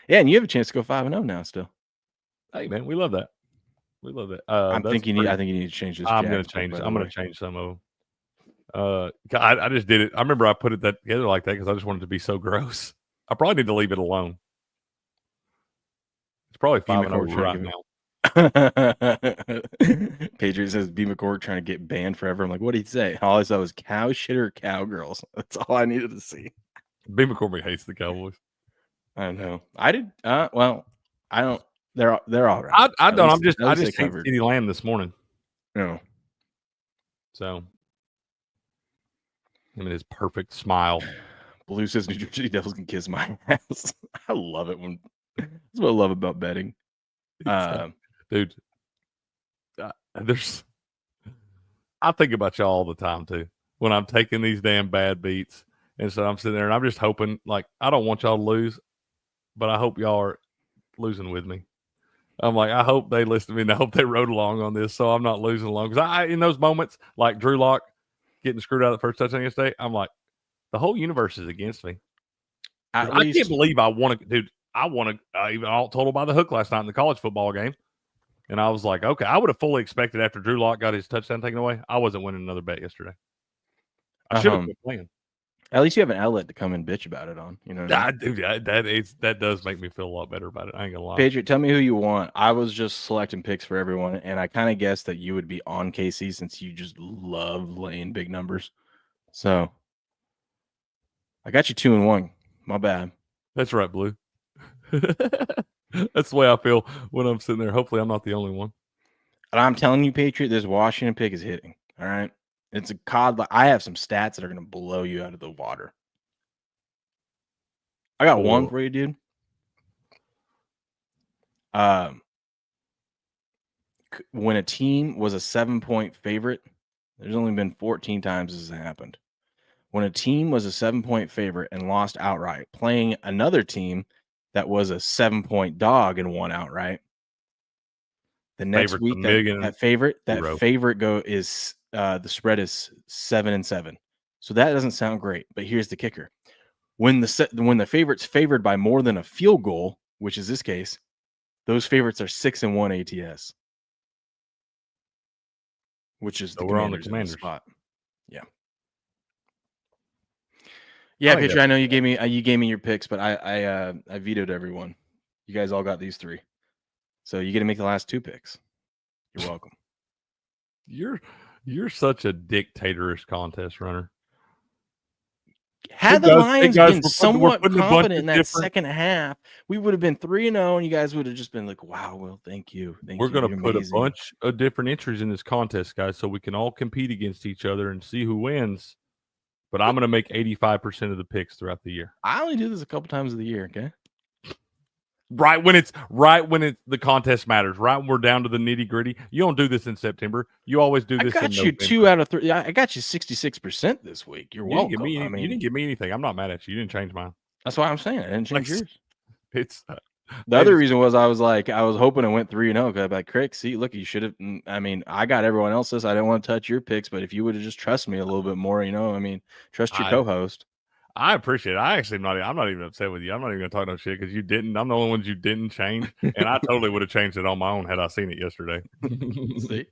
Yeah, and you have a chance to go 5-0 now. Still. Hey man, we love that. We love that. I think you need to change this. I'm going to change. I'm going to change some of them. I just did it. I remember I put it together like that because I just wanted it to be so gross. I probably need to leave it alone. It's probably 5-0 right now. Patriot says B. McCord trying to get banned forever. I'm like, what did he say? All I saw was cow shitter cowgirls. That's all I needed to see. B. McCormick hates the Cowboys. I know. I did. Well, I don't. They're all right. I don't. I just hate CeeDee Lamb this morning. No. So him and his perfect smile. Blue says New Jersey Devils can kiss my ass. I love it when. That's what I love about betting. Dude, I think about y'all all the time too when I'm taking these damn bad beats, and so I'm sitting there and I'm just hoping, like, I don't want y'all to lose, but I hope y'all are losing with me. I'm like, I hope they listen to me and I hope they rode along on this, so I'm not losing along. Because I, in those moments, like Drew Lock getting screwed out of the first touchdown yesterday, I'm like, the whole universe is against me. I can't believe I want to, dude. I won even all total by the hook last night in the college football game. And I was like, okay, I would have fully expected after Drew Lock got his touchdown taken away, I wasn't winning another bet yesterday. I should have been playing. At least you have an outlet to come and bitch about it on. You know what I mean? That does make me feel a lot better about it. I ain't gonna lie. Patriot, tell me who you want. I was just selecting picks for everyone, and I kind of guessed that you would be on KC since you just love laying big numbers. So I got you 2-1. My bad. That's right, Blue. That's the way I feel when I'm sitting there. Hopefully I'm not the only one. And I'm telling you, Patriot, this Washington pick is hitting. All right. It's a cod. I have some stats that are going to blow you out of the water. I got one for you, dude. When a team was a 7-point favorite, there's only been 14 times this has happened. When a team was a 7-point favorite and lost outright, playing another team that was a 7-point dog and won outright. The next week, that favorite is the spread is 7-7. So that doesn't sound great. But here's the kicker: when the favorite's favored by more than a field goal, which is this case, those favorites are 6-1 ATS, which is we're on the Commanders spot. Yeah. Yeah, Pitcher. I know you gave me your picks, but I vetoed everyone. You guys all got these 3, so you get to make the last 2 picks. You're welcome. You're such a dictatorish contest runner. Had the Lions been somewhat confident in that second half, we would have been 3-0, and you guys would have just been like, "Wow, well, thank you." We're going to put a bunch of different entries in this contest, guys, so we can all compete against each other and see who wins. But I'm going to make 85% of the picks throughout the year. I only do this a couple times of the year, okay? Right when the contest matters, right when we're down to the nitty gritty. You don't do this in September. You always do this. I got you 2 out of 3. I got you 66% this week. You're welcome. You didn't give me anything. I'm not mad at you. You didn't change mine. That's why I'm saying I didn't change yours. It's The other reason was I was hoping it went 3-0 because I'm like, Crick, see, look, you should have. I mean, I got everyone else's. I didn't want to touch your picks, but if you would have just trusted me a little bit more, trust your co-host. I appreciate it. I'm not even upset with you. I'm not even going to talk no shit because you didn't. I'm the only ones you didn't change, and I totally would have changed it on my own had I seen it yesterday. See,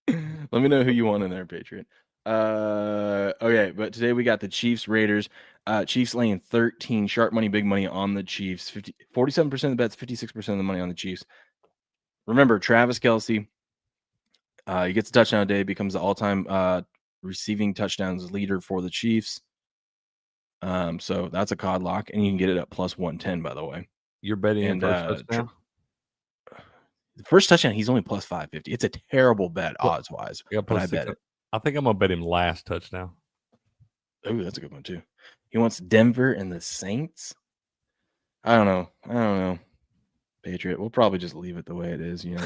let me know who you want in there, Patriot. Okay, but today we got the Chiefs Raiders. Chiefs laying 13, sharp money, big money on the Chiefs. 47% of the bets, 56% of the money on the Chiefs. Remember, Travis Kelce, he gets a touchdown a day, becomes the all-time receiving touchdowns leader for the Chiefs. So that's a COD lock, and you can get it at plus 110, by the way. You're betting in first touchdown? The first touchdown, he's only plus 550. It's a terrible bet odds-wise, but I bet it. I think I'm going to bet him last touchdown. Oh, that's a good one, too. He wants Denver and the Saints. I don't know. Patriot. We'll probably just leave it the way it is. He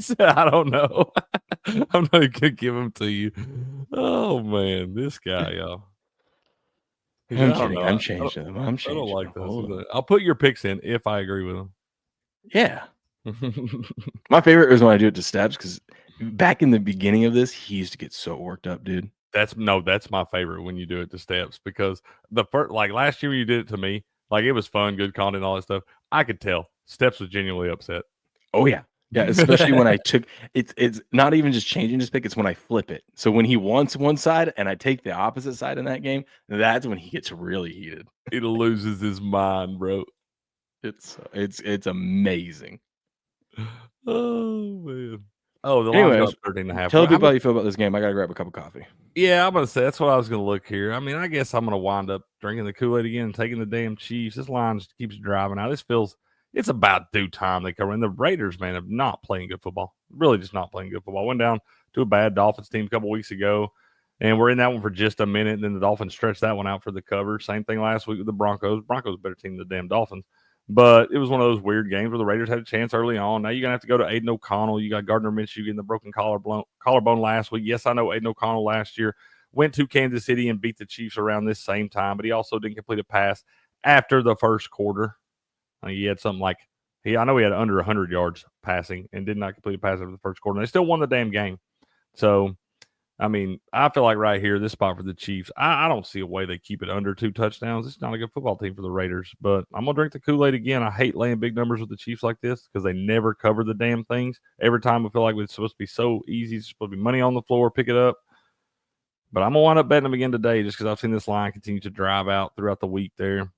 said, I don't know. I'm not going to give him to you. Oh, man. This guy, y'all. I'm kidding. I'm changing them. I don't like this. I'll put your picks in if I agree with them. Yeah. My favorite was when I do it to Steps because back in the beginning of this, he used to get so worked up, dude. That's my favorite when you do it to Steps because the first, like last year when you did it to me, like it was fun, good content, all that stuff. I could tell Steps was genuinely upset. Oh yeah, especially when I took it's not even just changing his pick; it's when I flip it. So when he wants one side and I take the opposite side in that game, that's when he gets really heated. He loses his mind, bro. It's amazing. Oh man. Oh, the Anyways, 13.5. Tell people how you feel about this game. I gotta grab a cup of coffee. Yeah, I'm gonna say that's what I was gonna look here. I mean, I guess I'm gonna wind up drinking the Kool-Aid again and taking the damn Chiefs. This line just keeps driving out. It's about due time they come in. The Raiders, man, have not playing good football. Really, just not playing good football. Went down to a bad Dolphins team a couple weeks ago, and we're in that one for just a minute. And then the Dolphins stretched that one out for the cover. Same thing last week with the Broncos. Broncos a better team than the damn Dolphins. But it was one of those weird games where the Raiders had a chance early on. Now you're going to have to go to Aiden O'Connell. You got Gardner Minshew getting the broken collarbone last week. Yes, I know Aiden O'Connell last year went to Kansas City and beat the Chiefs around this same time, but he also didn't complete a pass after the first quarter. He had something like I know he had under 100 yards passing and did not complete a pass after the first quarter. And they still won the damn game. So, I mean, I feel like right here, this spot for the Chiefs, I don't see a way they keep it under 2 touchdowns. It's not a good football team for the Raiders, but I'm going to drink the Kool-Aid again. I hate laying big numbers with the Chiefs like this because they never cover the damn things. Every time I feel like it's supposed to be so easy. It's supposed to be money on the floor, pick it up. But I'm going to wind up betting them again today just because I've seen this line continue to drive out throughout the week there.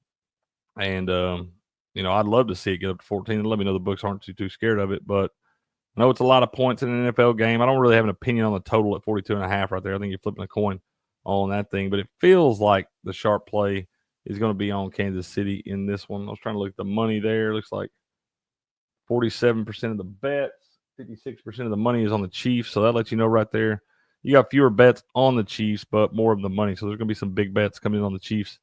And, I'd love to see it get up to 14 and let me know the books aren't too scared of it. But I know it's a lot of points in an NFL game. I don't really have an opinion on the total at 42.5 right there. I think you're flipping a coin on that thing. But it feels like the sharp play is going to be on Kansas City in this one. I was trying to look at the money there. It looks like 47% of the bets, 56% of the money is on the Chiefs. So that lets you know right there. You got fewer bets on the Chiefs, but more of the money. So there's going to be some big bets coming in on the Chiefs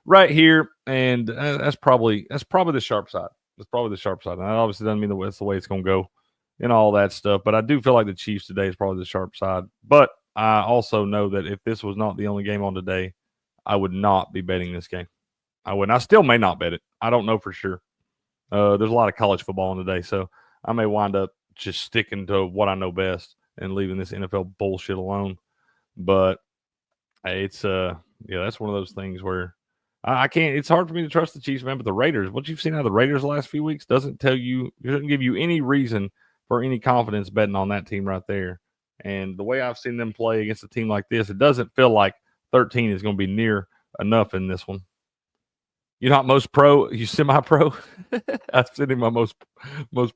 right here. And that's probably the sharp side. That's probably the sharp side. And that obviously doesn't mean that's the way it's going to go and all that stuff. But I do feel like the Chiefs today is probably the sharp side. But I also know that if this was not the only game on today, I would not be betting this game. I wouldn't. I still may not bet it. I don't know for sure. There's a lot of college football on today, so I may wind up just sticking to what I know best and leaving this NFL bullshit alone. But it's that's one of those things where I can't. It's hard for me to trust the Chiefs, man. But the Raiders, what you've seen out of the Raiders the last few weeks doesn't give you any reason for any confidence betting on that team right there. And the way I've seen them play against a team like this, it doesn't feel like 13 is going to be near enough in this one. You're not most pro, you semi-pro? I've sent him my most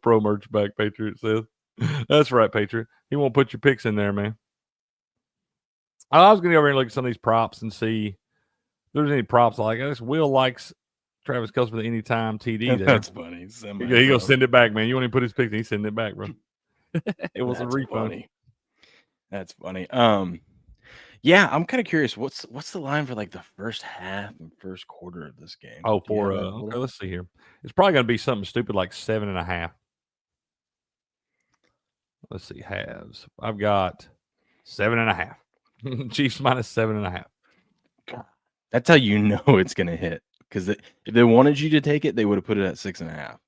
pro merch back, Patriot says. That's right, Patriot. He won't put your picks in there, man. I was going to go over and look at some of these props and see if there's any props. Like, I guess Will likes Travis Kelce for the anytime TD there. That's funny. He going to send it back, man. You want him to put his picks in, he's sending it back, bro. It was a refund. Funny. That's funny. Yeah, I'm kind of curious. What's the line for like the first half and first quarter of this game? Oh, for okay, let's see here. It's probably going to be something stupid like 7.5. Let's see, halves. I've got 7.5. Chiefs minus 7.5. God, that's how you know it's going to hit. Because if they wanted you to take it, they would have put it at 6.5.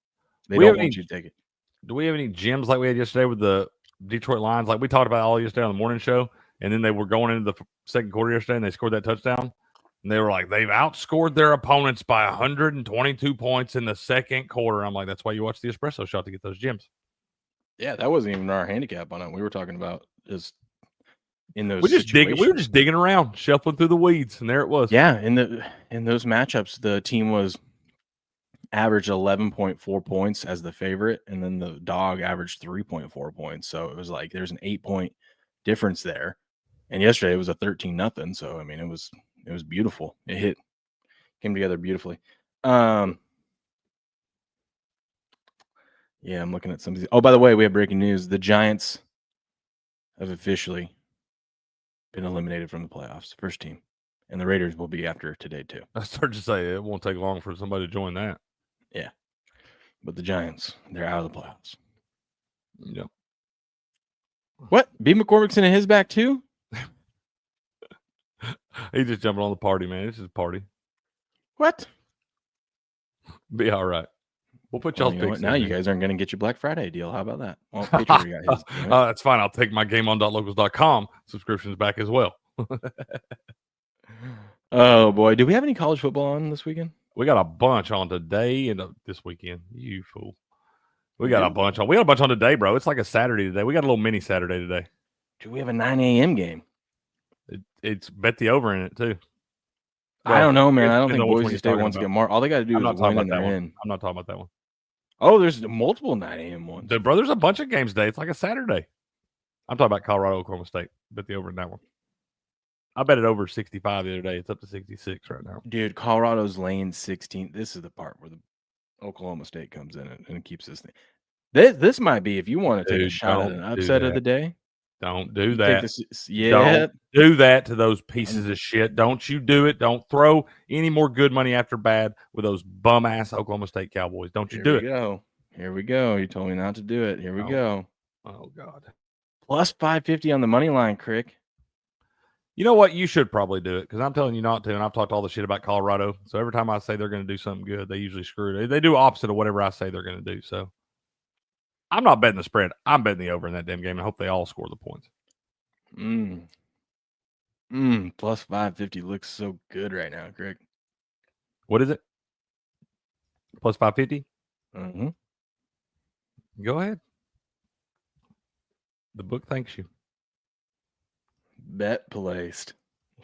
They We don't have want any- you to take it. Do we have any gyms like we had yesterday with the Detroit Lions? Like we talked about all yesterday on the morning show, and then they were going into the second quarter yesterday, and they scored that touchdown. And they were like, they've outscored their opponents by 122 points in the second quarter. I'm like, that's why you watch the Espresso Shot to get those gyms. Yeah, that wasn't even our handicap on it. We were talking about just in those. We were just digging around, shuffling through the weeds, and there it was. Yeah, in those matchups, the team was averaged 11.4 points as the favorite, and then the dog averaged 3.4 points. So it was like there's an 8-point difference there. And yesterday it was a 13-0. So I mean, it was beautiful. It came together beautifully. Yeah, I'm looking at some of these. Oh, by the way, we have breaking news. The Giants have officially been eliminated from the playoffs, first team. And the Raiders will be after today, too. I started to say it won't take long for somebody to join that. Yeah. But the Giants, they're out of the playoffs. Yep. What? B. McCormick's in his back, too? He's just jumping on the party, man. It's just a party. What? Be all right. We'll put Well, y'all's you know picks what? Now in you there. guys aren't going to get your Black Friday deal. How about that? Well, Patriot got his. Damn it. That's fine. I'll take my gameon.locals.com subscriptions back as well. Oh, boy. Do we have any college football on this weekend? We got a bunch on today and this weekend. You fool. We got Yeah. a bunch on. We got a bunch on today, bro. It's like a Saturday today. We got a little mini Saturday today. Do we have a 9 a.m. game? It's bet the over in it too. I don't know, man. I don't depends think on which one Boise you're State talking wants to about. get marked. All they got to do I'm not is talking win about and that they're one. in. I'm not talking about that one. Oh, there's multiple 9 a.m. ones. Bro, there's a bunch of games today. It's like a Saturday. I'm talking about Colorado, Oklahoma State. Bet the over in that one. I bet it over 65 the other day. It's up to 66 right now. Dude, Colorado's laying 16. This is the part where the Oklahoma State comes in and keeps this thing. This might be, if you want to take a Dude, shot at don't an do upset of that. the day. Don't do you that. take yeah. Don't do that to those pieces of shit. Don't you do it. Don't throw any more good money after bad with those bum ass Oklahoma State Cowboys. Don't you do it. Here we go. You told me not to do it. Here we Oh. go. Oh, God. Plus 550 on the money line, Crick. You know what? You should probably do it because I'm telling you not to, and I've talked all the shit about Colorado. So every time I say they're going to do something good, they usually screw it. They do opposite of whatever I say they're going to do. So I'm not betting the spread. I'm betting the over in that damn game, and I hope they all score the points. Plus 550 looks so good right now, Crick. What is it? Plus 550? Mm-hmm. Go ahead. The book thanks you. Bet placed.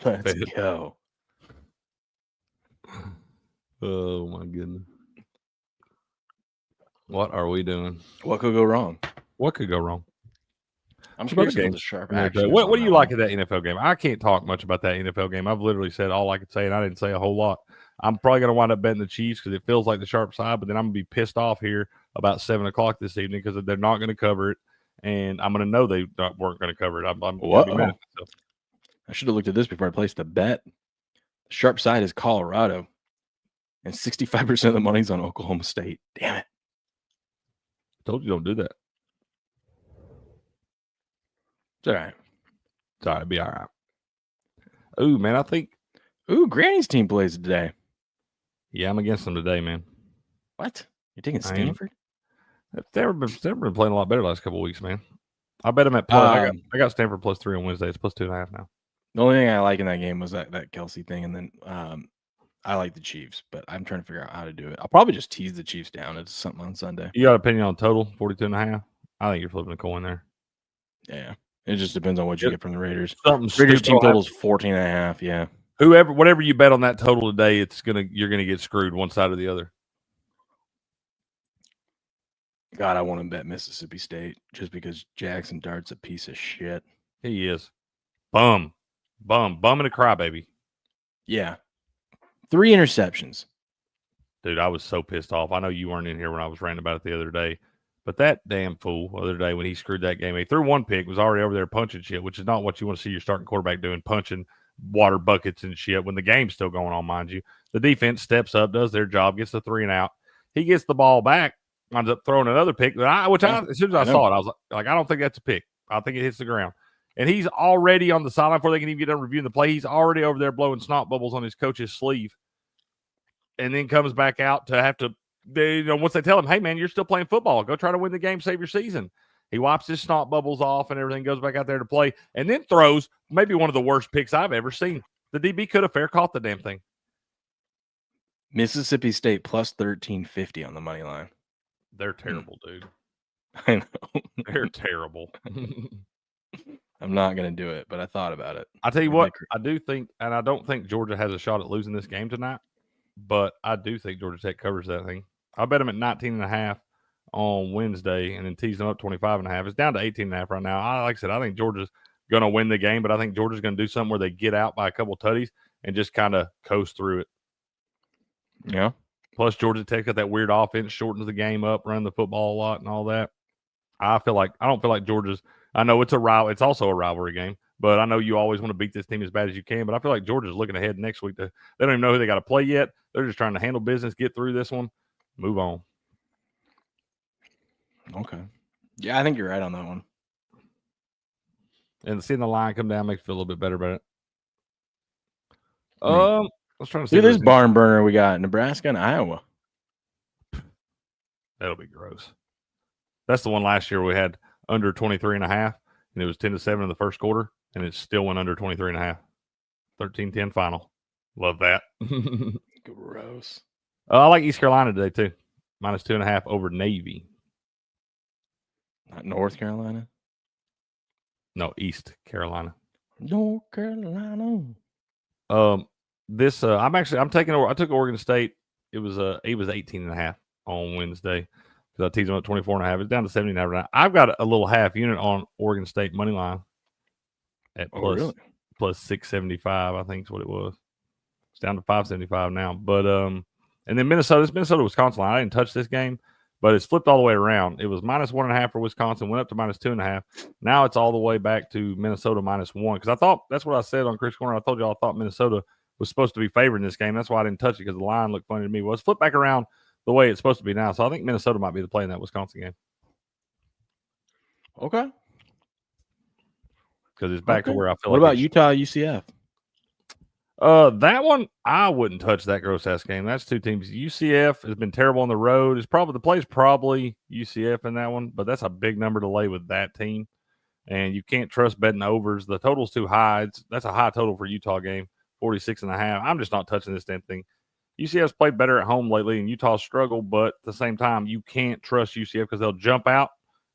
Let's Bet. go. Oh, my goodness. What are we doing? What could go wrong? What could go wrong? I'm Some other curious about games. the sharp Yeah, action. What do you like at that NFL game? I can't talk much about that NFL game. I've literally said all I could say, and I didn't say a whole lot. I'm probably going to wind up betting the Chiefs because it feels like the sharp side, but then I'm going to be pissed off here about 7 o'clock this evening because they're not going to cover it, and I'm going to know they weren't going to cover it. I'm going to be mad at myself. I should have looked at this before I placed the bet. The sharp side is Colorado, and 65% of the money's on Oklahoma State. Damn it. I told you don't do that. It's all right. It's all right. Be all right. Ooh, man, I think. Ooh, Granny's team plays today. Yeah, I'm against them today, man. What? You're taking I am. Stanford? They've been playing a lot better the last couple of weeks, man. I bet them at plus. I got Stanford plus 3 on Wednesday. It's plus 2.5 now. The only thing I like in that game was that Kelsey thing, and then I like the Chiefs, but I'm trying to figure out how to do it. I'll probably just tease the Chiefs down. It's something on Sunday. You got an opinion on total 42.5? I think you're flipping a coin there. Yeah. It just depends on what you get from the Raiders. Something Raiders team stupid. total is 14.5. Yeah. Whatever you bet on that total today, you're gonna get screwed one side or the other. God, I want to bet Mississippi State just because Jackson Dart's a piece of shit. He is. Bum and a crybaby. Yeah. 3 interceptions. Dude, I was so pissed off. I know you weren't in here when I was ranting about it the other day, but that damn fool the other day when he screwed that game, he threw one pick, was already over there punching shit, which is not what you want to see your starting quarterback doing, punching water buckets and shit when the game's still going on, mind you. The defense steps up, does their job, gets the 3 and out. He gets the ball back, winds up throwing another pick. As soon as I saw it, I was like, I don't think that's a pick. I think it hits the ground. And he's already on the sideline before they can even get done reviewing the play. He's already over there blowing snot bubbles on his coach's sleeve. And then comes back out to have to once they tell him, hey, man, you're still playing football. Go try to win the game, save your season. He wipes his snot bubbles off and everything, goes back out there to play, and then throws maybe one of the worst picks I've ever seen. The DB could have fair caught the damn thing. Mississippi State plus 1350 on the money line. They're terrible, dude. I know. They're terrible. I'm not going to do it, but I thought about it. I tell you what, I do think, and I don't think Georgia has a shot at losing this game tonight, but I do think Georgia Tech covers that thing. I bet them at 19.5 on Wednesday and then tease them up 25.5. It's down to 18.5 right now. Like I said, I think Georgia's going to win the game, but I think Georgia's going to do something where they get out by a couple tutties and just kind of coast through it. Yeah. Plus, Georgia Tech got that weird offense, shortens the game up, run the football a lot and all that. I don't feel like Georgia's – I know it's a rival. It's also a rivalry game, but I know you always want to beat this team as bad as you can. But I feel like Georgia's looking ahead next week. They don't even know who they got to play yet. They're just trying to handle business, get through this one, move on. Okay. Yeah, I think you're right on that one. And seeing the line come down makes me feel a little bit better about it. I was trying to see. Look at this barn burner we got: Nebraska and Iowa. That'll be gross. That's the one last year we had under 23.5, and it was 10-7 in the first quarter, and it still went under 23.5. 13-10 final. Love that. Gross. I like East Carolina today too. -2.5 over Navy. Not North Carolina. No, East Carolina. North Carolina. I took Oregon State. It was 18.5 on Wednesday because I teased them at 24.5. It's down to 17.5 now. I've got a little half unit on Oregon State money line at plus 675. I think is what it was. It's down to 575 now. But and then Minnesota Wisconsin line. I didn't touch this game, but it's flipped all the way around. It was -1.5 for Wisconsin, went up to -2.5. Now it's all the way back to Minnesota -1 because I thought that's what I said on Chris Corner. I told you I thought Minnesota was supposed to be favored in this game. That's why I didn't touch it because the line looked funny to me. Well, it's flipped back around the way it's supposed to be now. So I think Minnesota might be the play in that Wisconsin game. Okay. Because it's back to where I feel like. What about Utah, UCF? That one, I wouldn't touch that gross ass game. That's two teams. UCF has been terrible on the road. The play's probably UCF in that one, but that's a big number to lay with that team. And you can't trust betting overs. The total's too high. That's a high total for Utah game, 46.5. I'm just not touching this damn thing. UCF's played better at home lately, and Utah's struggled, but at the same time, you can't trust UCF because they'll jump out,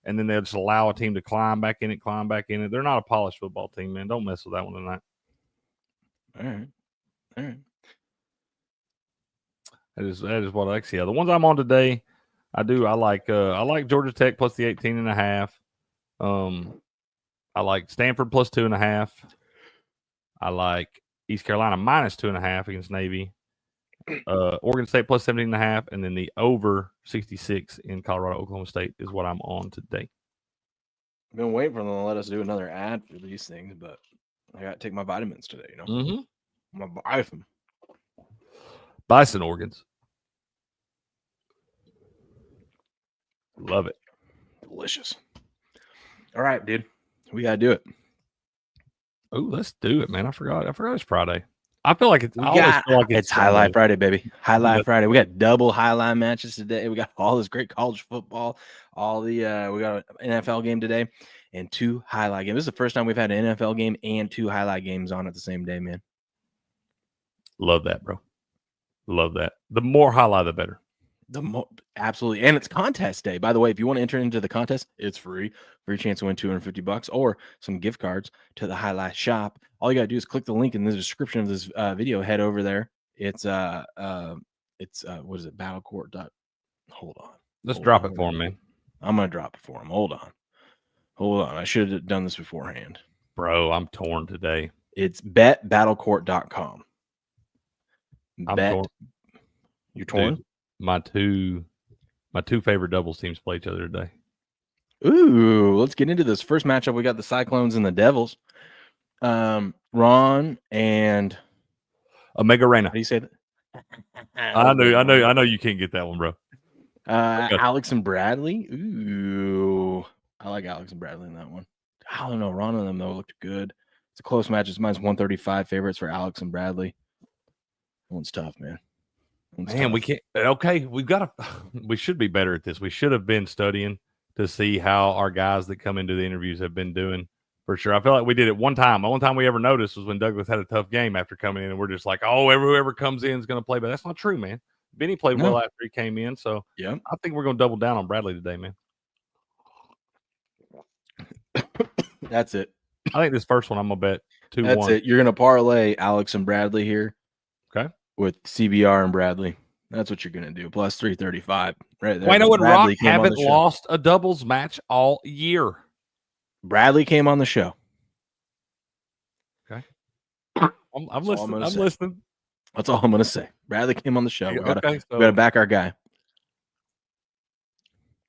and then they'll just allow a team to climb back in it. They're not a polished football team, man. Don't mess with that one tonight. All right. That is what I like to see. The ones I'm on today, I like Georgia Tech plus the 18.5. I like Stanford plus 2.5. I like East Carolina -2.5 against Navy. Oregon State plus 17.5, and then the over 66 in Colorado, Oklahoma State is what I'm on today. I've been waiting for them to let us do another ad for these things, but I got to take my vitamins today. Mm-hmm. I'm gonna buy them. Bison organs. Love it. Delicious. All right, dude. We gotta do it. Oh, let's do it, man. I forgot it's Friday. I feel like it's Highlight Friday, baby. Highlight Friday. We got double highlight matches today. We got all this great college football. We got an NFL game today and 2 highlight games. This is the first time we've had an NFL game and 2 highlight games on at the same day, man. Love that, bro. Love that. The more highlight, the better. Absolutely. And it's contest day. By the way, if you want to enter into the contest, it's free. Free chance to win $250 or some gift cards to the Highlight shop. All you got to do is click the link in the description of this video. Head over there. It's what is it? Battlecourt. Hold on. Let's drop it for him, man. I'm going to drop it for him. Hold on. I should have done this beforehand. Bro, I'm torn today. It's betbattlecourt.com. I'm torn. You're torn? Dude, my two favorite doubles teams play each other today. Ooh, let's get into this first matchup. We got the Cyclones and the Devils. Ron and Omega Reyna. How do you say that? I know you can't get that one, bro. Alex and Bradley. Ooh, I like Alex and Bradley in that one. I don't know. Ron and them though looked good. It's a close match. It's minus 135 favorites for Alex and Bradley. That one's tough, man. Man, we can't. Okay, we've got to. We should be better at this. We should have been studying to see how our guys that come into the interviews have been doing. For sure, I feel like we did it one time. The only time we ever noticed was when Douglas had a tough game after coming in, and we're just like, "Oh, whoever comes in is going to play." But that's not true, man. Benny played well after he came in, so yeah, I think we're going to double down on Bradley today, man. That's it. I think this first one I'm gonna bet 2-1. That's it. You're gonna parlay Alex and Bradley here. Okay. With CBR and Bradley. That's what you're gonna do. Plus 335. Right there. Wayno and Rock Bradley came on haven't the show. lost a doubles match all year. Bradley came on the show. Okay. I'm listening. I'm listening. That's all I'm gonna say. Bradley came on the show. We gotta so back our guy.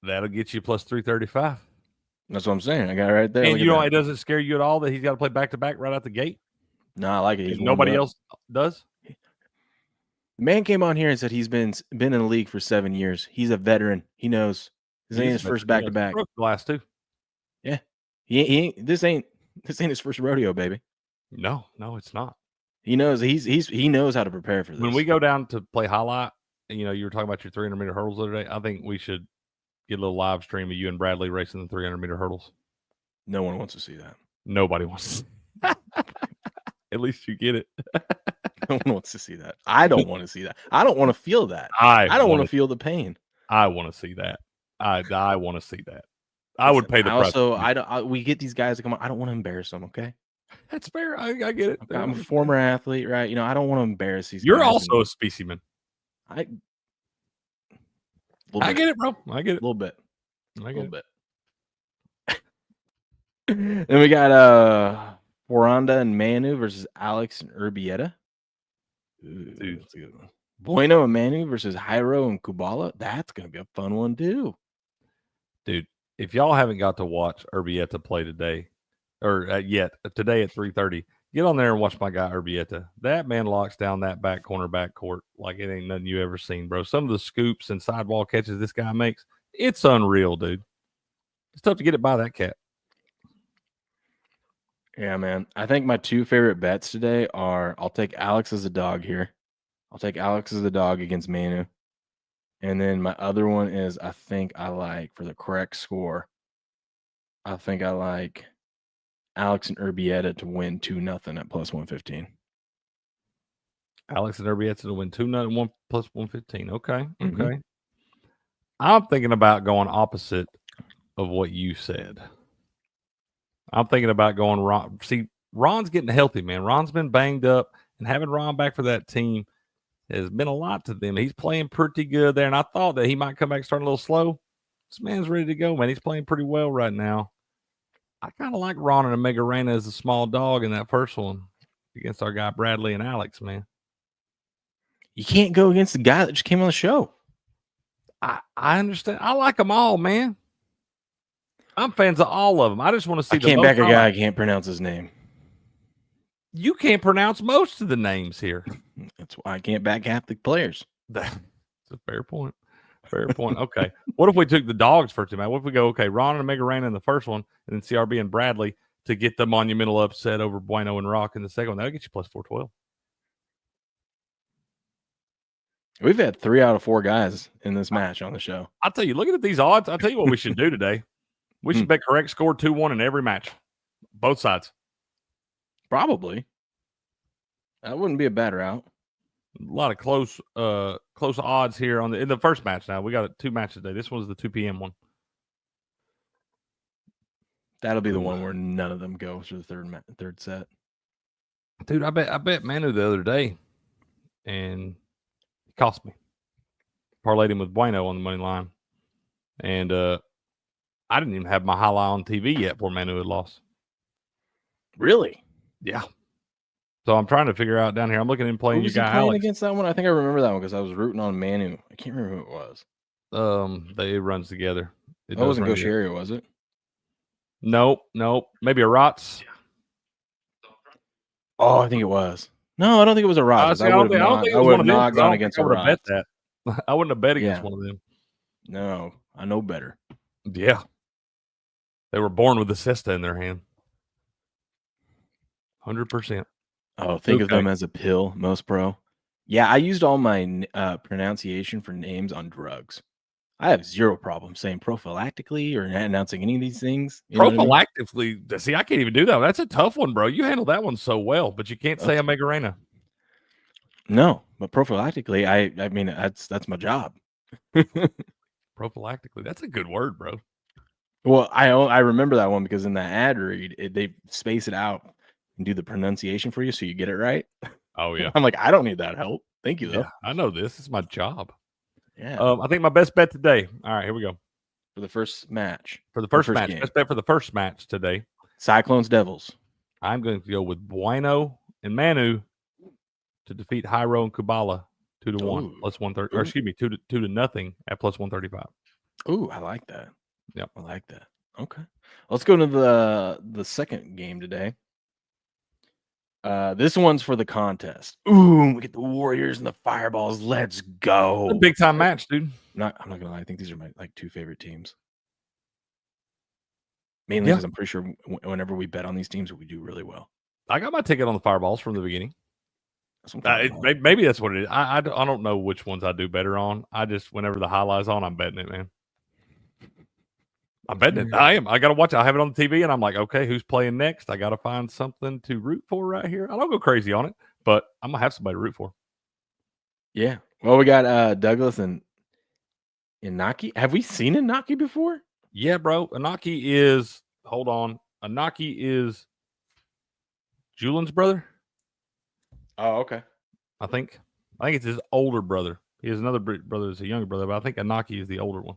that'll get you plus 335. That's what I'm saying. I got it right there. And you know, it doesn't scare you at all that he's got to play back to back right out the gate. No, I like it. Nobody else does. The man came on here and said he's been in the league for 7 years. He's a veteran. He knows. This ain't his first back to back. The last two. Yeah, he ain't. This ain't his first rodeo, baby. No, it's not. He knows. He knows how to prepare for this. When we go down to play highlight, and you were talking about your 300-meter hurdles the other day. I think we should get a little live stream of you and Bradley racing the 300-meter hurdles. No one wants to see that. Nobody wants to. At least you get it. No one wants to see that. I don't want to see that. I don't want to feel that. I don't want to feel the pain. I want to see that. I want to see that. I would pay the price. Also, we get these guys to come on. I don't want to embarrass them. Okay, that's fair. I get it. I'm a former athlete, right? I don't want to embarrass these. You're guys also a specimen. I get it, bro. I get it. A little bit. I get it. Then we got Foranda and Manu versus Alex and Urbieta. Dude, that's a good one. Bueno and Manu versus Jairo and Kubala. That's gonna be a fun one too. Dude, if y'all haven't got to watch Urbieta play today, or today at 3:30, get on there and watch my guy Urbieta. That man locks down that back corner backcourt like it ain't nothing you ever seen, bro. Some of the scoops and sidewall catches this guy makes, it's unreal, dude. It's tough to get it by that cat. Yeah, man. I think my two favorite bets today are I'll take Alex as a dog here. I'll take Alex as a dog against Manu. And then my other one is I think I like for the correct score. I think I like Alex and Urbieta to win 2-0 at plus 115. Alex and Urbieta to win 2-0 plus 115. Okay. Mm-hmm. Okay. I'm thinking about going opposite of what you said. I'm thinking about going Ron. See, Ron's getting healthy, man. Ron's been banged up, and having Ron back for that team has been a lot to them. He's playing pretty good there, and I thought that he might come back starting a little slow. This man's ready to go, man. He's playing pretty well right now. I kind of like Ron and Omega Reyna as a small dog in that first one against our guy Bradley and Alex, man. You can't go against the guy that just came on the show. I understand. I like them all, man. I'm fans of all of them. I just want to see. I can't back a guy I can't pronounce his name. You can't pronounce most of the names here. That's why I can't back half the players. That's a fair point. Fair point. Okay. What if we took the dogs first, man? What if we go, Ron and Omega Reyna in the first one, and then CRB and Bradley to get the monumental upset over Bueno and Rock in the second one? That'll get you plus 412. We've had 3 out of 4 guys in this match on the show. I'll tell you, looking at these odds, I'll tell you what we should do today. We should bet correct score 2-1 in every match. Both sides. Probably. That wouldn't be a bad route. A lot of close odds here in the first match. Now we got 2 matches today. This one's the 2 p.m. one. That'll be the one where none of them go through the third set. Dude, I bet Manu the other day, and it cost me. Parlayed him with Bueno on the money line, and I didn't even have my highlight on TV yet before Manu had lost. Really? Yeah. So I'm trying to figure out down here. I'm looking at him playing your guy playing Alex against that one. I think I remember that one because I was rooting on Manu. I can't remember who it was. It runs together. It wasn't Gosheria, was it? Nope. Maybe a Rots. Oh, I think it was. No, I don't think it was a Rots. I would have not gone against a Rots. I wouldn't have bet against one of them. No, I know better. Yeah. They were born with the cesta in their hand. 100%. Oh, think of them as a pill, Most Pro. Yeah, I used all my pronunciation for names on drugs. I have zero problem saying prophylactically or announcing any of these things. You know what I mean? Prophylactically, see, I can't even do that. That's a tough one, bro. You handled that one so well, but you can't say Omegarena. No, but prophylactically, I mean that's my job. Prophylactically, that's a good word, bro. Well, I remember that one because in that ad read, they space it out and do the pronunciation for you so you get it right. Oh yeah. I'm like, I don't need that help. Thank you though. Yeah, I know this. It's my job. Yeah. I think my best bet today. All right, here we go. For the first match. For the first match. game. Best bet for the first match today. Cyclones Devils. I'm going to go with Bueno and Manu to defeat Hyro and Kubala 2-1 plus 130. Or excuse me, 2-0 at plus 135. Ooh, I like that. Yep. I like that. Okay. Let's go to the second game today. This one's for the contest. Ooh, we get the Warriors and the Fireballs. Let's go. A big time match, dude. I'm not gonna lie. I think these are my two favorite teams. Mainly because I'm pretty sure whenever we bet on these teams, we do really well. I got my ticket on the Fireballs from the beginning. Maybe that's what it is. I don't know which ones I do better on. I just, whenever the highlights on, I'm betting it, man. I'm betting it. I am. I got to watch it. I have it on the TV, and I'm like, okay, who's playing next? I got to find something to root for right here. I don't go crazy on it, but I'm going to have somebody to root for. Yeah. Well, we got Douglas and Inaki. Have we seen Inaki before? Yeah, bro. Inaki is, hold on. Inaki is Julian's brother. Oh, okay. I think it's his older brother. He has another brother that's a younger brother, but I think Inaki is the older one.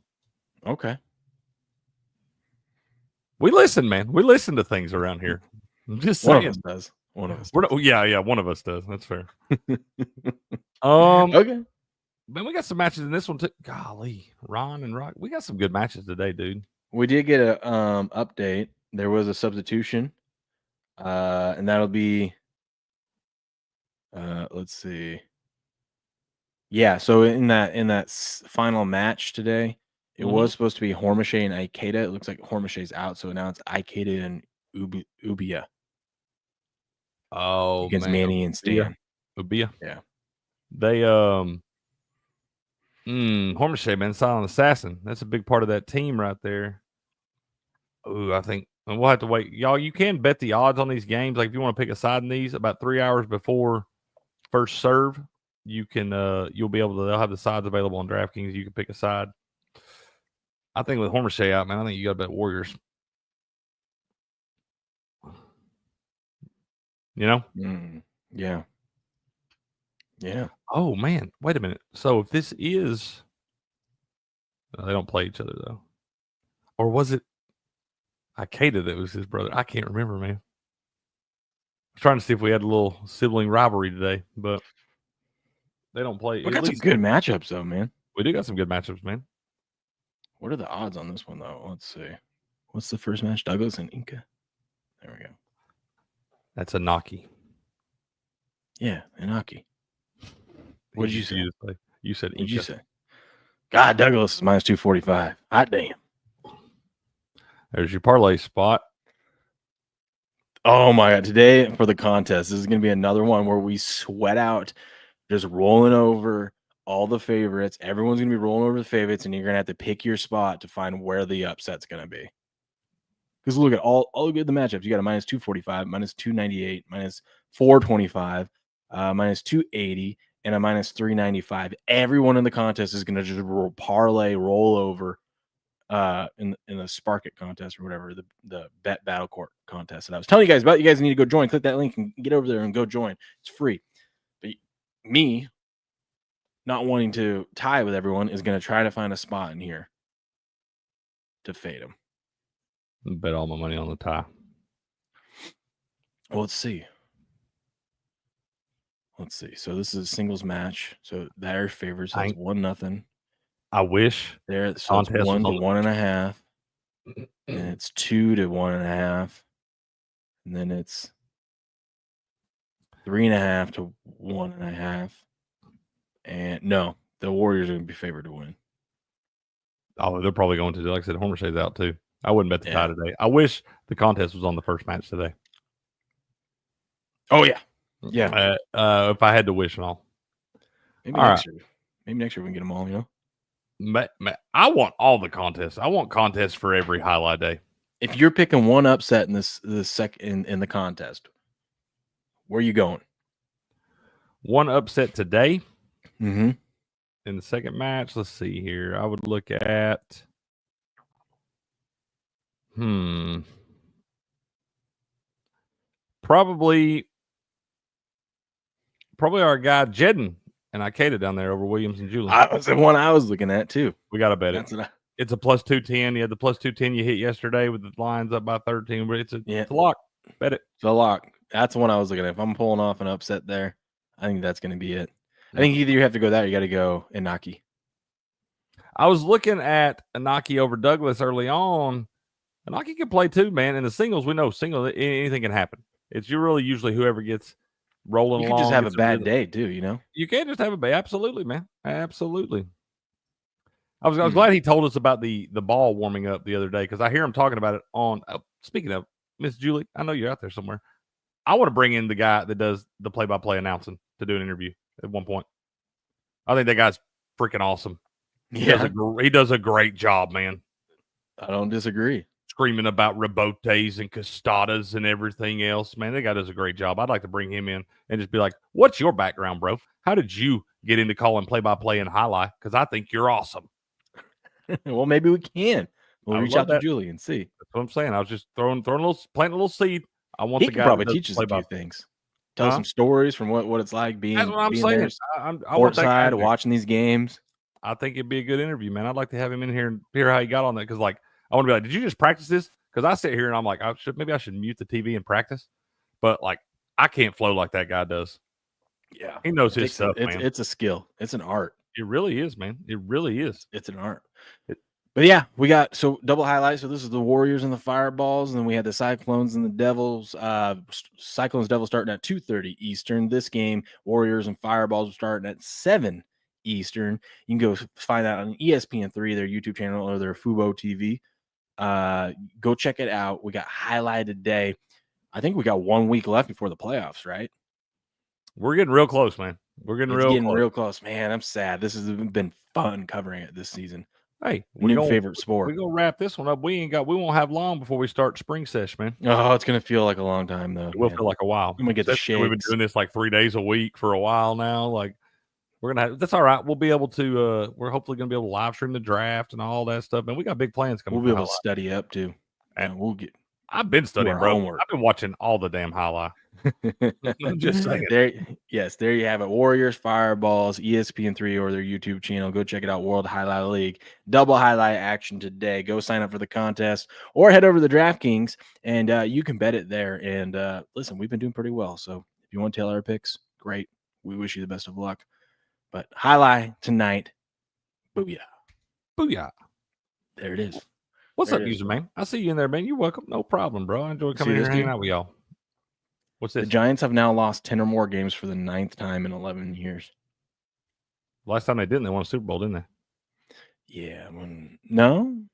Okay. We listen, man. We listen to things around here. I'm just saying. One of us does. One of us. Yeah. One of us does. That's fair. Okay. Man, we got some matches in this one too. Golly, Ron and Rock. We got some good matches today, dude. We did get a update. There was a substitution, and that'll be. Let's see. Yeah, so in that final match today, it was supposed to be Hormache and Ikeda. It looks like Hormache's out, so now it's Ikeda and Ubia. Oh, against man. Manny and Stan. Ubia. Yeah. They Hormache, man, silent assassin. That's a big part of that team right there. Ooh, I think we'll have to wait. Y'all, you can bet the odds on these games. Like if you want to pick a side in these about 3 hours before first serve, you can you'll be able to, they'll have the sides available on DraftKings. You can pick a side. I think with Hormache out, man, I think you got to bet Warriors. You know? Yeah. Yeah. Oh, man. Wait a minute. So if this is... they don't play each other, though. Or was it Ikeda that was his brother? I can't remember, man. I was trying to see if we had a little sibling rivalry today, but they don't play. We got some good matchups, though, man. We do got some good matchups, man. What are the odds on this one, though? Let's see. What's the first match? Douglas and Inca. There we go. That's Inaki. Yeah, Inaki. What did you say? You said Inca. What did you say? God, Douglas is minus 245. Hot damn. There's your parlay spot. Oh, my God. Today for the contest, this is going to be another one where we sweat out, just rolling over all the favorites. Everyone's going to be rolling over the favorites, and you're going to have to pick your spot to find where the upset's going to be. Because look at all the matchups. You got a minus 245, minus 298, minus 425, minus 280, and a minus 395. Everyone in the contest is going to just roll over in the Spark It contest or whatever, the Bet Battle Court contest that I was telling you guys about. You guys need to go join. Click that link and get over there and go join. It's free. But me not wanting to tie with everyone is going to try to find a spot in here to fade them. Bet all my money on the tie. Well, let's see. So this is a singles match. So their favors has 1-0. I wish there. So it's 1 to 1.5, and it's 2 to 1.5, and then it's 3.5 to 1.5. And no, the Warriors are going to be favored to win. Oh, they're probably going to. Like I said, Hormache's out too. I wouldn't bet the tie today. I wish the contest was on the first match today. Oh yeah, yeah. If I had to wish and all. Maybe All next year. Maybe next year we can get them all. You know, I want all the contests. I want contests for every highlight day. if you're picking one upset in in the contest, where are you going? One upset today Mm-hmm. in the second match. Let's see here. I would look at probably our guy Jedden and Ikeda down there over Williams and Julie. That was the one I was looking at too. We got to bet That's it. what I- It's a plus 210. You had the plus 210 you hit yesterday with the lines up by 13, but it's a lock. Bet it. It's a lock. That's the one I was looking at. If I'm pulling off an upset there, I think that's going to be it. I think either you have to go that or you got to go Inaki. I was looking at Inaki over Douglas early on. Inaki can play too, man. In the singles, we know anything can happen. It's usually whoever gets rolling You along. could just have a gets bad day too, you know? You can't just have a bad. Absolutely, man. Absolutely. I was glad he told us about the ball warming up the other day because I hear him talking about it on. Speaking of Miss Julie, I know you're out there somewhere. I want to bring in the guy that does the play-by-play announcing to do an interview at one point. I think that guy's freaking awesome. He does a great job, man. I don't disagree. Screaming about rebotes and castadas and everything else. Man, that guy does a great job. I'd like to bring him in and just be like, what's your background, bro? How did you get into calling play-by-play and highlight? Because I think you're awesome. Well, maybe we can. We'll reach out to Julie and see. That's what I'm saying. I was just planting a little seed. I want He can probably teach us a few things. Tell some stories from what it's like being. That's what I'm being saying. I want that guy watching these games. I think it'd be a good interview, man. I'd like to have him in here and hear how he got on that because, like, I want to be like, did you just practice this? Because I sit here and I'm like, maybe I should mute the TV and practice, but like, I can't flow like that guy does. Yeah, he knows his stuff, man. It's a skill. It's an art. It really is, man. It really is. It's an art. But yeah, we got double highlights. So this is the Warriors and the Fireballs, and then we had the Cyclones and the Devils. Cyclones Devils starting at 2:30 Eastern. This game, Warriors and Fireballs are starting at 7 Eastern. You can go find that on ESPN3, their YouTube channel, or their FUBO TV. Go check it out. We got highlighted day. I think we got 1 week left before the playoffs, right? We're getting real close, man. We're getting real close. Man, I'm sad. This has been fun covering it this season. Hey, new favorite sport. We're gonna wrap this one up. We won't have long before we start spring sesh, man. Oh, it's gonna feel like a long time though. It will feel like a while. I'm gonna get the shakes. We've been doing this like 3 days a week for a while now. Like we're gonna have that's all right. We'll be able to we're hopefully gonna be able to live stream the draft and all that stuff. And we got big plans coming. We'll be able to study up too. And we'll get I've been studying, bro. Homework. I've been watching all the damn highlight. Just saying. There you have it. Warriors, Fireballs, ESPN3 or their YouTube channel. Go check it out. World Highlight League. Double highlight action today. Go sign up for the contest or head over to the DraftKings and you can bet it there. And listen, we've been doing pretty well. So if you want to tailor our picks, great. We wish you the best of luck. But highlight tonight. Booyah. Booyah. There it is. What's up, user man? I see you in there, man. You're welcome. No problem, bro. I enjoy coming here and hanging out with y'all. What's this? The Giants have now lost 10 or more games for the 9th time in 11 years. Last time they didn't, they won a Super Bowl, didn't they? Yeah. No.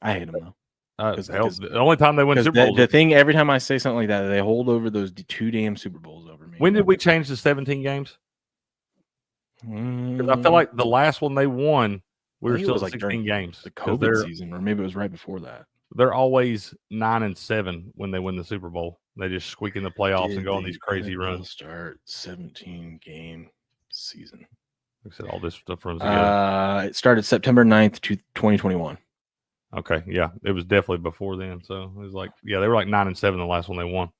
I hate them, though. The only time they win Super Bowls. The thing, every time I say something like that, they hold over those 2 damn Super Bowls over me. When did we change to 17 games? Because I feel like the last one they won, we were still at 16 games. The COVID season, or maybe it was right before that. They're always 9-7 when they win the Super Bowl. They just squeak in the playoffs and go on these crazy runs. Start 17-game season. I said all this stuff runs together. It started September 9th, 2021. Okay, yeah, it was definitely before then. So it was like, yeah, they were like 9-7 the last one they won.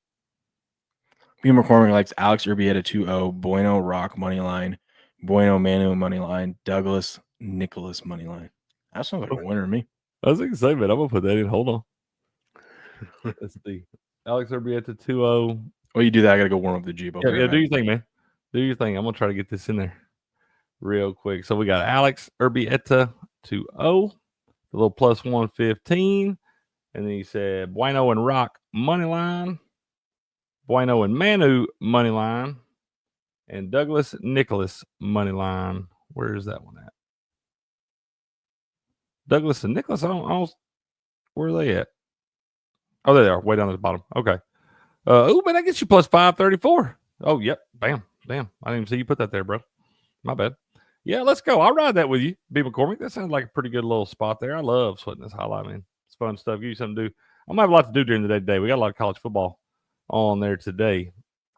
B. McCormick likes Alex Urbieta 2-0, Bueno Rock money line, Bueno Manu money line, Douglas Nicholas money line. That sounds like a winner to me. I was going to say, man, I'm going to put that in. Hold on. Let's see. Alex Urbieta 2-0. Well, you do that. I got to go warm up the Jeep. Yeah, do your thing, man. Do your thing. I'm going to try to get this in there real quick. So we got Alex Urbieta 2-0, the little plus 115. And then he said Bueno and Rock money line, Bueno and Manu money line, and Douglas Nicholas money line. Where is that one at? Douglas and Nicholas, I don't where are they at? Oh, there they are, way down at the bottom. Okay. Oh, man, that gets you plus 534. Oh, yep. Bam. Damn. I didn't even see you put that there, bro. My bad. Yeah, let's go. I'll ride that with you, B. McCormick. That sounds like a pretty good little spot there. I love sweating this highlight, man. It's fun stuff. Give you something to do. I might have a lot to do during the day today. We got a lot of college football on there today,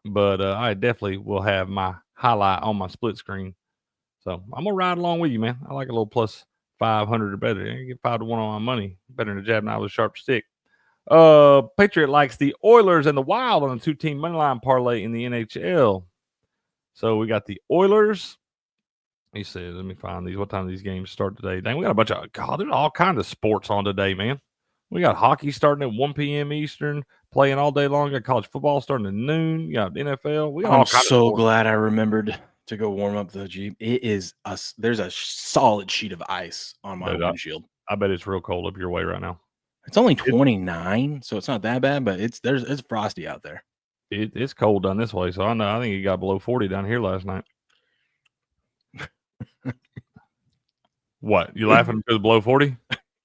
but I definitely will have my highlight on my split screen. So I'm gonna ride along with you, man. I like a little plus 500 or better. You get 5 to 1 on my money. Better than a jab knife with a sharp stick. Patriot likes the Oilers and the Wild on a 2-team moneyline parlay in the NHL. So we got the Oilers. He said, let me find these. What time do these games start today? Dang, we got a bunch of, God, there's all kinds of sports on today, man. We got hockey starting at 1 p.m. Eastern, playing all day long. Got college football starting at noon. You got NFL. We got all I'm kinds so of glad I remembered to go warm up the Jeep. It is there's a solid sheet of ice on my windshield. I bet it's real cold up your way right now. It's only 29, so it's not that bad, but it's frosty out there. It's cold down this way, so I think it got below 40 down here last night. What? You laughing because below 40?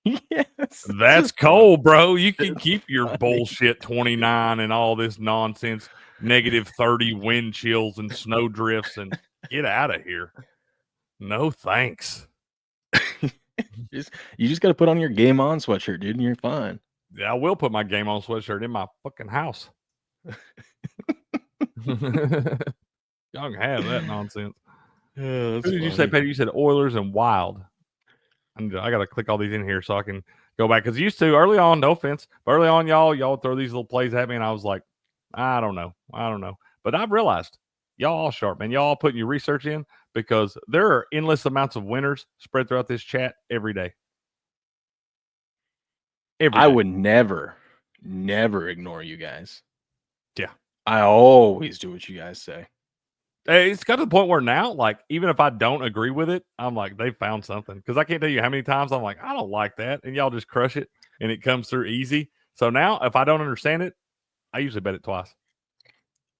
Yes. That's cold, bro. You can keep your bullshit 29 and all this nonsense, negative 30 wind chills and snow drifts, and get out of here. No thanks. You just got to put on your Game On sweatshirt, dude, and you're fine. Yeah, I will put my Game On sweatshirt in my fucking house. Y'all can have that nonsense. Who did you say, Petty? You said Oilers and Wild. I got to click all these in here so I can go back. Because used to, early on, no offense, but early on, y'all throw these little plays at me, and I was like, I don't know. But I've realized y'all all sharp, man. Y'all all putting your research in because there are endless amounts of winners spread throughout this chat every day. I would never ignore you guys. Yeah. I always do what you guys say. It's got to the point where now, like, even if I don't agree with it, I'm like, they found something. Because I can't tell you how many times I'm like, I don't like that. And y'all just crush it, and it comes through easy. So now, if I don't understand it, I usually bet it twice.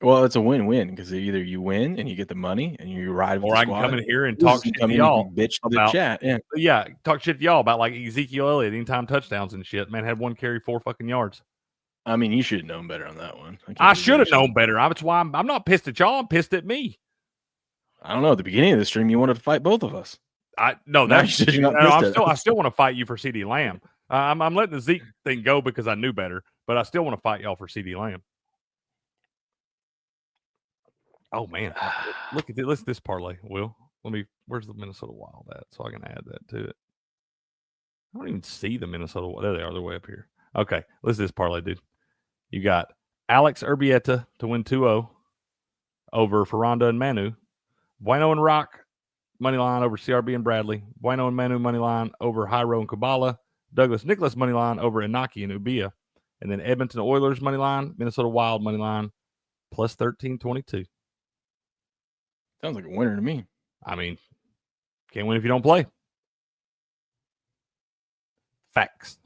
Well, it's a win-win because either you win and you get the money and you ride with or the I squad, can come in here and talk shit to y'all bitch to about the chat. Yeah, talk shit to y'all about like Ezekiel Elliott anytime touchdowns and shit. Man, had 1 carry 4 fucking yards. I mean, you should have known better on that one. I should have known better. That's why I'm not pissed at y'all. I'm pissed at me. I don't know. At the beginning of the stream, you wanted to fight both of us. I still want to fight you for CD Lamb. I'm letting the Zeke thing go because I knew better, but I still want to fight y'all for CD Lamb. Oh man, look at this parlay. Will, where's the Minnesota Wild at so I can add that to it? I don't even see the Minnesota Wild. There they are. They're way up here. Okay, listen to this parlay, dude. You got Alex Urbieta to win 2-0 over Ferranda and Manu. Bueno and Rock, money line over CRB and Bradley. Bueno and Manu, money line over Hyro and Kabbalah. Douglas Nicholas, money line over Inaki and Ubia. And then Edmonton Oilers, money line. Minnesota Wild, money line, plus 1322. Sounds like a winner to me. I mean, can't win if you don't play. Facts.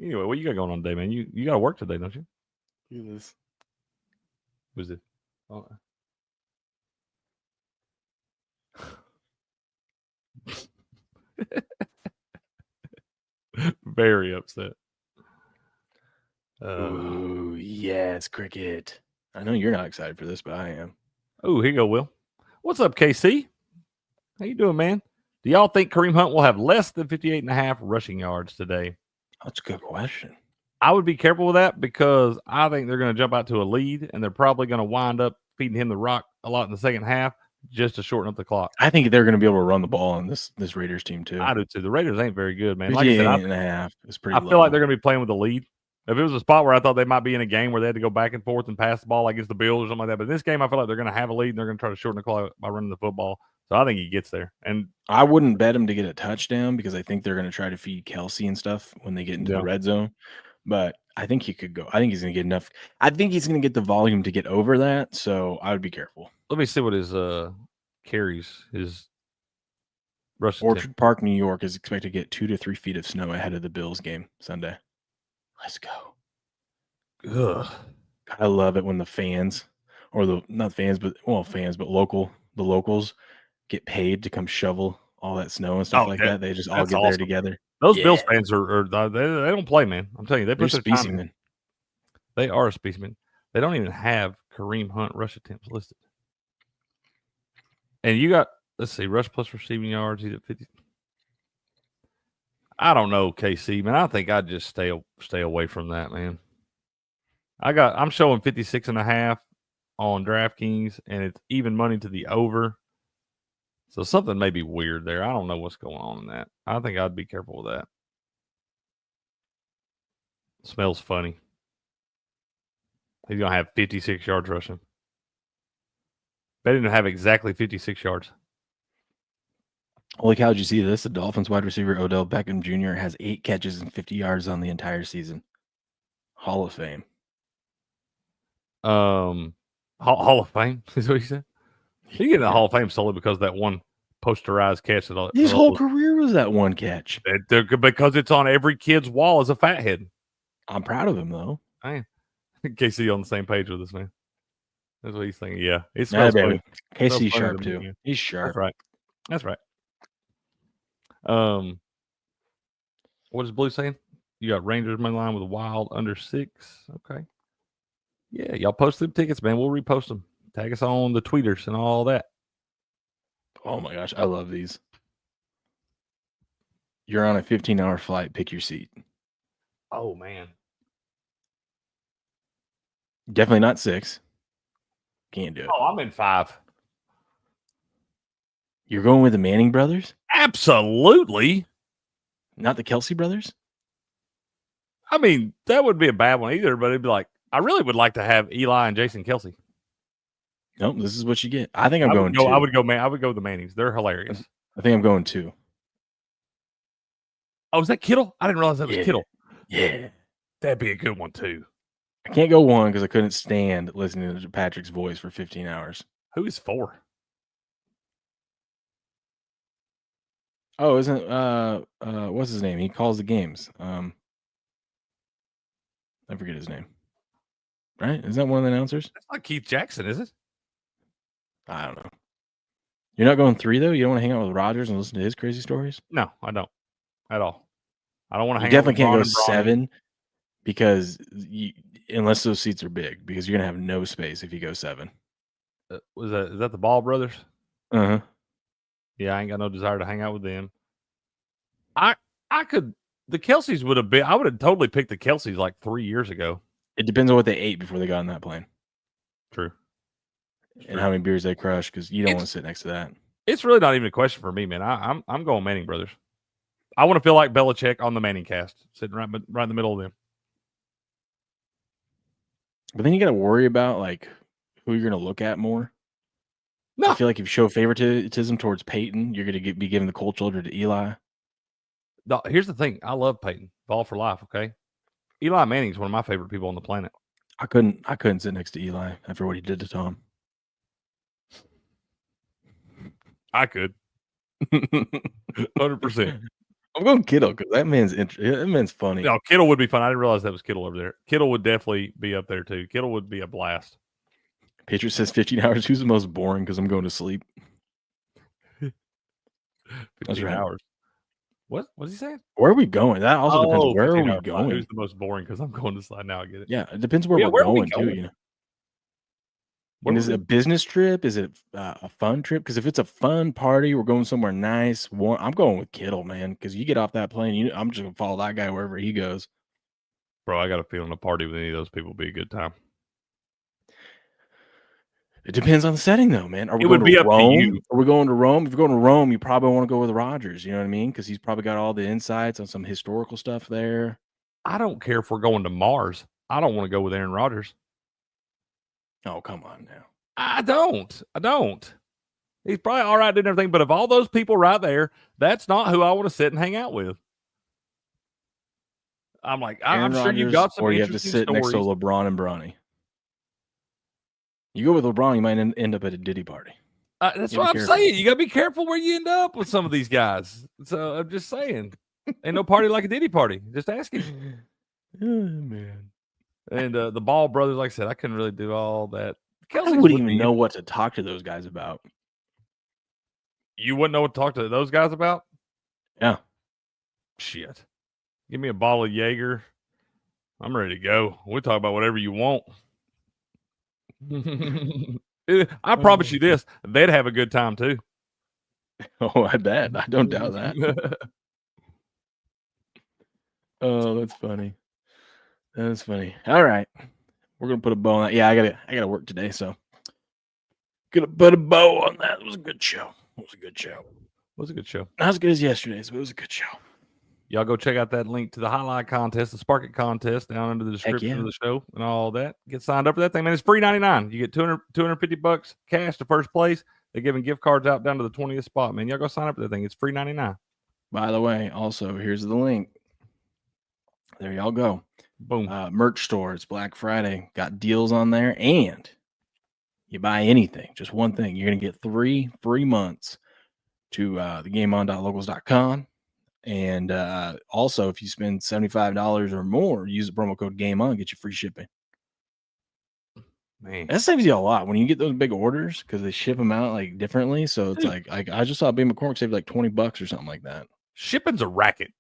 Anyway, what you got going on today, man? You got to work today, don't you? Look at this. Who's it? Oh. Very upset. Oh, yes, cricket. I know you're not excited for this, but I am. Oh, here you go, Will. What's up, KC? How you doing, man? Do y'all think Kareem Hunt will have less than 58.5 rushing yards today? That's a good question. I would be careful with that because I think they're going to jump out to a lead, and they're probably going to wind up feeding him the rock a lot in the second half just to shorten up the clock. I think they're going to be able to run the ball on this Raiders team, too. I do, too. The Raiders ain't very good, man. Like I said, and a half is pretty low. feel like they're going to be playing with the lead. If it was a spot where I thought they might be in a game where they had to go back and forth and pass the ball like against the Bills or something like that, but this game I feel like they're going to have a lead and they're going to try to shorten the clock by running the football. So I think he gets there. And I wouldn't bet him to get a touchdown because I think they're going to try to feed Kelsey and stuff when they get into the red zone. But I think he could go. I think he's going to get enough. I think he's going to get the volume to get over that. So I would be careful. Let me see what his carries, his rush. Orchard Park, New York is expected to get 2 to 3 feet of snow ahead of the Bills game Sunday. Let's go. Ugh. I love it when the fans, or the locals get paid to come shovel all that snow and stuff Oh, like that- that. They just all that's get there awesome. together. Those Yeah. Bills fans are they don't play, man. I'm telling you, they They're put their time in. specimen. They are a specimen. They don't even have Kareem Hunt rush attempts listed. And you got, let's see, rush plus receiving yards. He's at 50. I don't know, KC, man. I think I'd just stay away from that, man. I'm showing 56.5 on DraftKings, and it's even money to the over. So something may be weird there. I don't know what's going on in that. I think I'd be careful with that. Smells funny. He's going to have 56 yards rushing. They didn't have exactly 56 yards. Holy cow, did you see this? The Dolphins wide receiver Odell Beckham Jr. has 8 catches and 50 yards on the entire season. Hall of Fame. Hall of Fame is what you said? He get in the Hall of Fame solely because of that one posterized catch. His whole career was that one catch. Because it's on every kid's wall as a fathead. I'm proud of him, though. Man, KC on the same page with us, man. That's what he's thinking. Yeah, it Yeah, smells baby. funny. KC's sharp, too. He's sharp. That's right. What is Blue saying? You got Rangers money line with a Wild under 6. Okay. Yeah, y'all post them tickets, man. We'll repost them. Tag us on the tweeters and all that. Oh my gosh, I love these. You're on a 15-hour flight. Pick your seat. Oh man, definitely not 6. Can't do it. Oh, I'm in 5. You're going with the Manning brothers? Absolutely. Not the Kelsey brothers? I mean, that would be a bad one either, but it'd be like, I really would like to have Eli and Jason Kelsey. Nope, this is what you get. I think I'm going 2. I would go with the Mannings. They're hilarious. I think I'm going 2. Oh, is that Kittle? I didn't realize that was Kittle. Yeah. That'd be a good one too. I can't go 1 because I couldn't stand listening to Patrick's voice for 15 hours. Who is 4? Oh, isn't what's his name? He calls the games. I forget his name. Right? Is that one of the announcers? That's not Keith Jackson, is it? I don't know. You're not going 3 though? You don't want to hang out with Rodgers and listen to his crazy stories? No, I don't. At all. I don't want to hang definitely out with can't go 7 because unless those seats are big, because you're gonna have no space if you go 7. Is that the Ball brothers? Uh-huh. Yeah, I ain't got no desire to hang out with them. I could. The Kelseys would have been. I would have totally picked the Kelseys like 3 years ago. It depends on what they ate before they got on that plane. True. And how many beers they crushed, because you don't want to sit next to that. It's really not even a question for me, man. I'm going Manning brothers. I want to feel like Belichick on the Manning cast, sitting right in the middle of them. But then you got to worry about like who you're going to look at more. No. I feel like if you show favoritism towards Peyton, you're going to be giving the cold shoulder to Eli. No, here's the thing. I love Peyton. Ball for life, okay? Eli Manning's one of my favorite people on the planet. I couldn't sit next to Eli after what he did to Tom. I could. 100%. I'm going Kittle because that man's funny. No, Kittle would be fun. I didn't realize that was Kittle over there. Kittle would definitely be up there too. Kittle would be a blast. Patriot says 15 hours. Who's the most boring? Because I'm going to sleep. 15 hours. What's he saying? Where are we going? That also depends. Where are we flight. going? Who's the most boring? Because I'm going to slide now. I get it. Yeah, it depends where we're going too. You know. And is it a business trip? Is it a fun trip? Because if it's a fun party, we're going somewhere nice. I'm going with Kittle, man. Because you get off that plane, I'm just gonna follow that guy wherever he goes. Bro, I got a feeling a party with any of those people would be a good time. It depends on the setting, though, man. Are we It going would be to up to Rome? you. Are we going to Rome? If you're going to Rome, you probably want to go with Rodgers. You know what I mean? Because he's probably got all the insights on some historical stuff there. I don't care if we're going to Mars. I don't want to go with Aaron Rodgers. Oh, come on now. I don't. He's probably all right doing everything, but of all those people right there, that's not who I want to sit and hang out with. I'm like, I'm sure you've got some or you have to interesting sit next to stories. LeBron and Bronny. You go with LeBron, you might end up at a Diddy party. That's what I'm saying. You got to be careful where you end up with some of these guys. So I'm just saying, ain't no party like a Diddy party. Just asking. Oh, man. And the Ball brothers, like I said, I couldn't really do all that. I wouldn't even know what to talk to those guys about. You wouldn't know what to talk to those guys about? Yeah. Shit. Give me a bottle of Jaeger. I'm ready to go. We'll talk about whatever you want. I promise you this, they'd have a good time too. Oh, I bet. I don't doubt that. Oh, that's funny. That's funny. All right. We're gonna put a bow on that. Yeah, I gotta work today, so gonna put a bow on that. It was a good show. It was a good show. Not as good as yesterday's, but it was a good show. Y'all go check out that link to the highlight contest, the Spark It contest down under the description of the show and all that. Get signed up for that thing, man. It's free $99. You get $250 cash to first place. They're giving gift cards out down to the 20th spot, man. Y'all go sign up for that thing. It's free $99. By the way, also here's the link. There y'all go. Boom. Merch store. It's Black Friday. Got deals on there, and you buy anything, just one thing, you're gonna get 3 free months to the GameOn.locals.com. And also, if you spend $75 or more, use the promo code GameOn, get you free shipping. Man, that saves you a lot when you get those big orders because they ship them out like differently. So it's like I just saw B McCormick save like $20 or something like that. Shipping's a racket.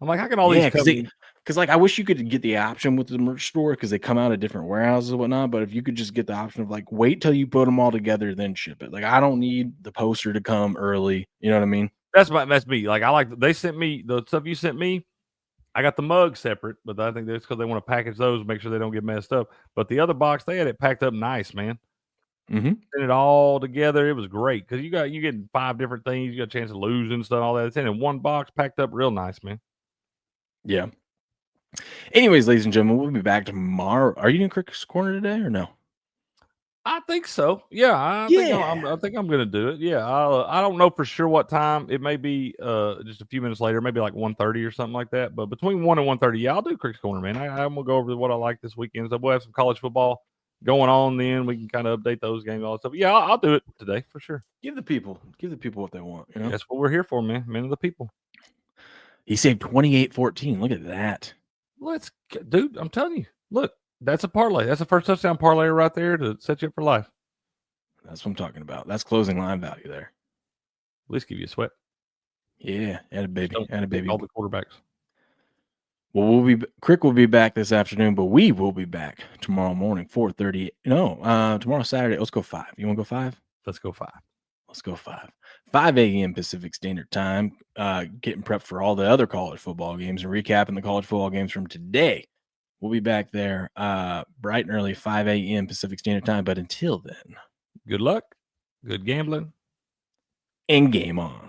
I'm like, how can all these companies? Because like I wish you could get the option with the merch store because they come out of different warehouses and whatnot. But if you could just get the option of like wait till you put them all together, then ship it. Like I don't need the poster to come early. You know what I mean? That's me. Like they sent me the stuff you sent me. I got the mug separate, but I think that's because they want to package those and make sure they don't get messed up. But the other box, they had it packed up nice, man. Mm-hmm. Sent it all together. It was great because you get 5 different things. You got a chance of losing stuff, all that. It's in one box, packed up real nice, man. Yeah. Anyways, ladies and gentlemen, we'll be back tomorrow. Are you doing Cricket's Corner today or no? I think so. Yeah, I think I'm gonna do it. Yeah, I don't know for sure what time. It may be just a few minutes later, maybe like 1:30 or something like that. But between 1 and 1:30, yeah, I'll do Cricket's Corner, man. I'm gonna go over what I like this weekend. So we'll have some college football going on. Then we can kind of update those games, all that stuff. Yeah, I'll do it today for sure. Give the people what they want. You know? That's what we're here for, man. Men of the people. He saved 28-14. Look at that. Dude, I'm telling you. Look, that's a parlay. That's the first touchdown parlay right there to set you up for life. That's what I'm talking about. That's closing line value there. At least give you a sweat. Yeah, and a baby. All the quarterbacks. Well, Crick will be back this afternoon, but we will be back tomorrow morning, 4:30. No, tomorrow Saturday. Let's go 5. You want to go 5? Let's go 5. Let's go 5. 5 a.m. Pacific Standard Time. Getting prepped for all the other college football games and recapping the college football games from today. We'll be back there bright and early, 5 a.m. Pacific Standard Time. But until then, good luck, good gambling, and game on.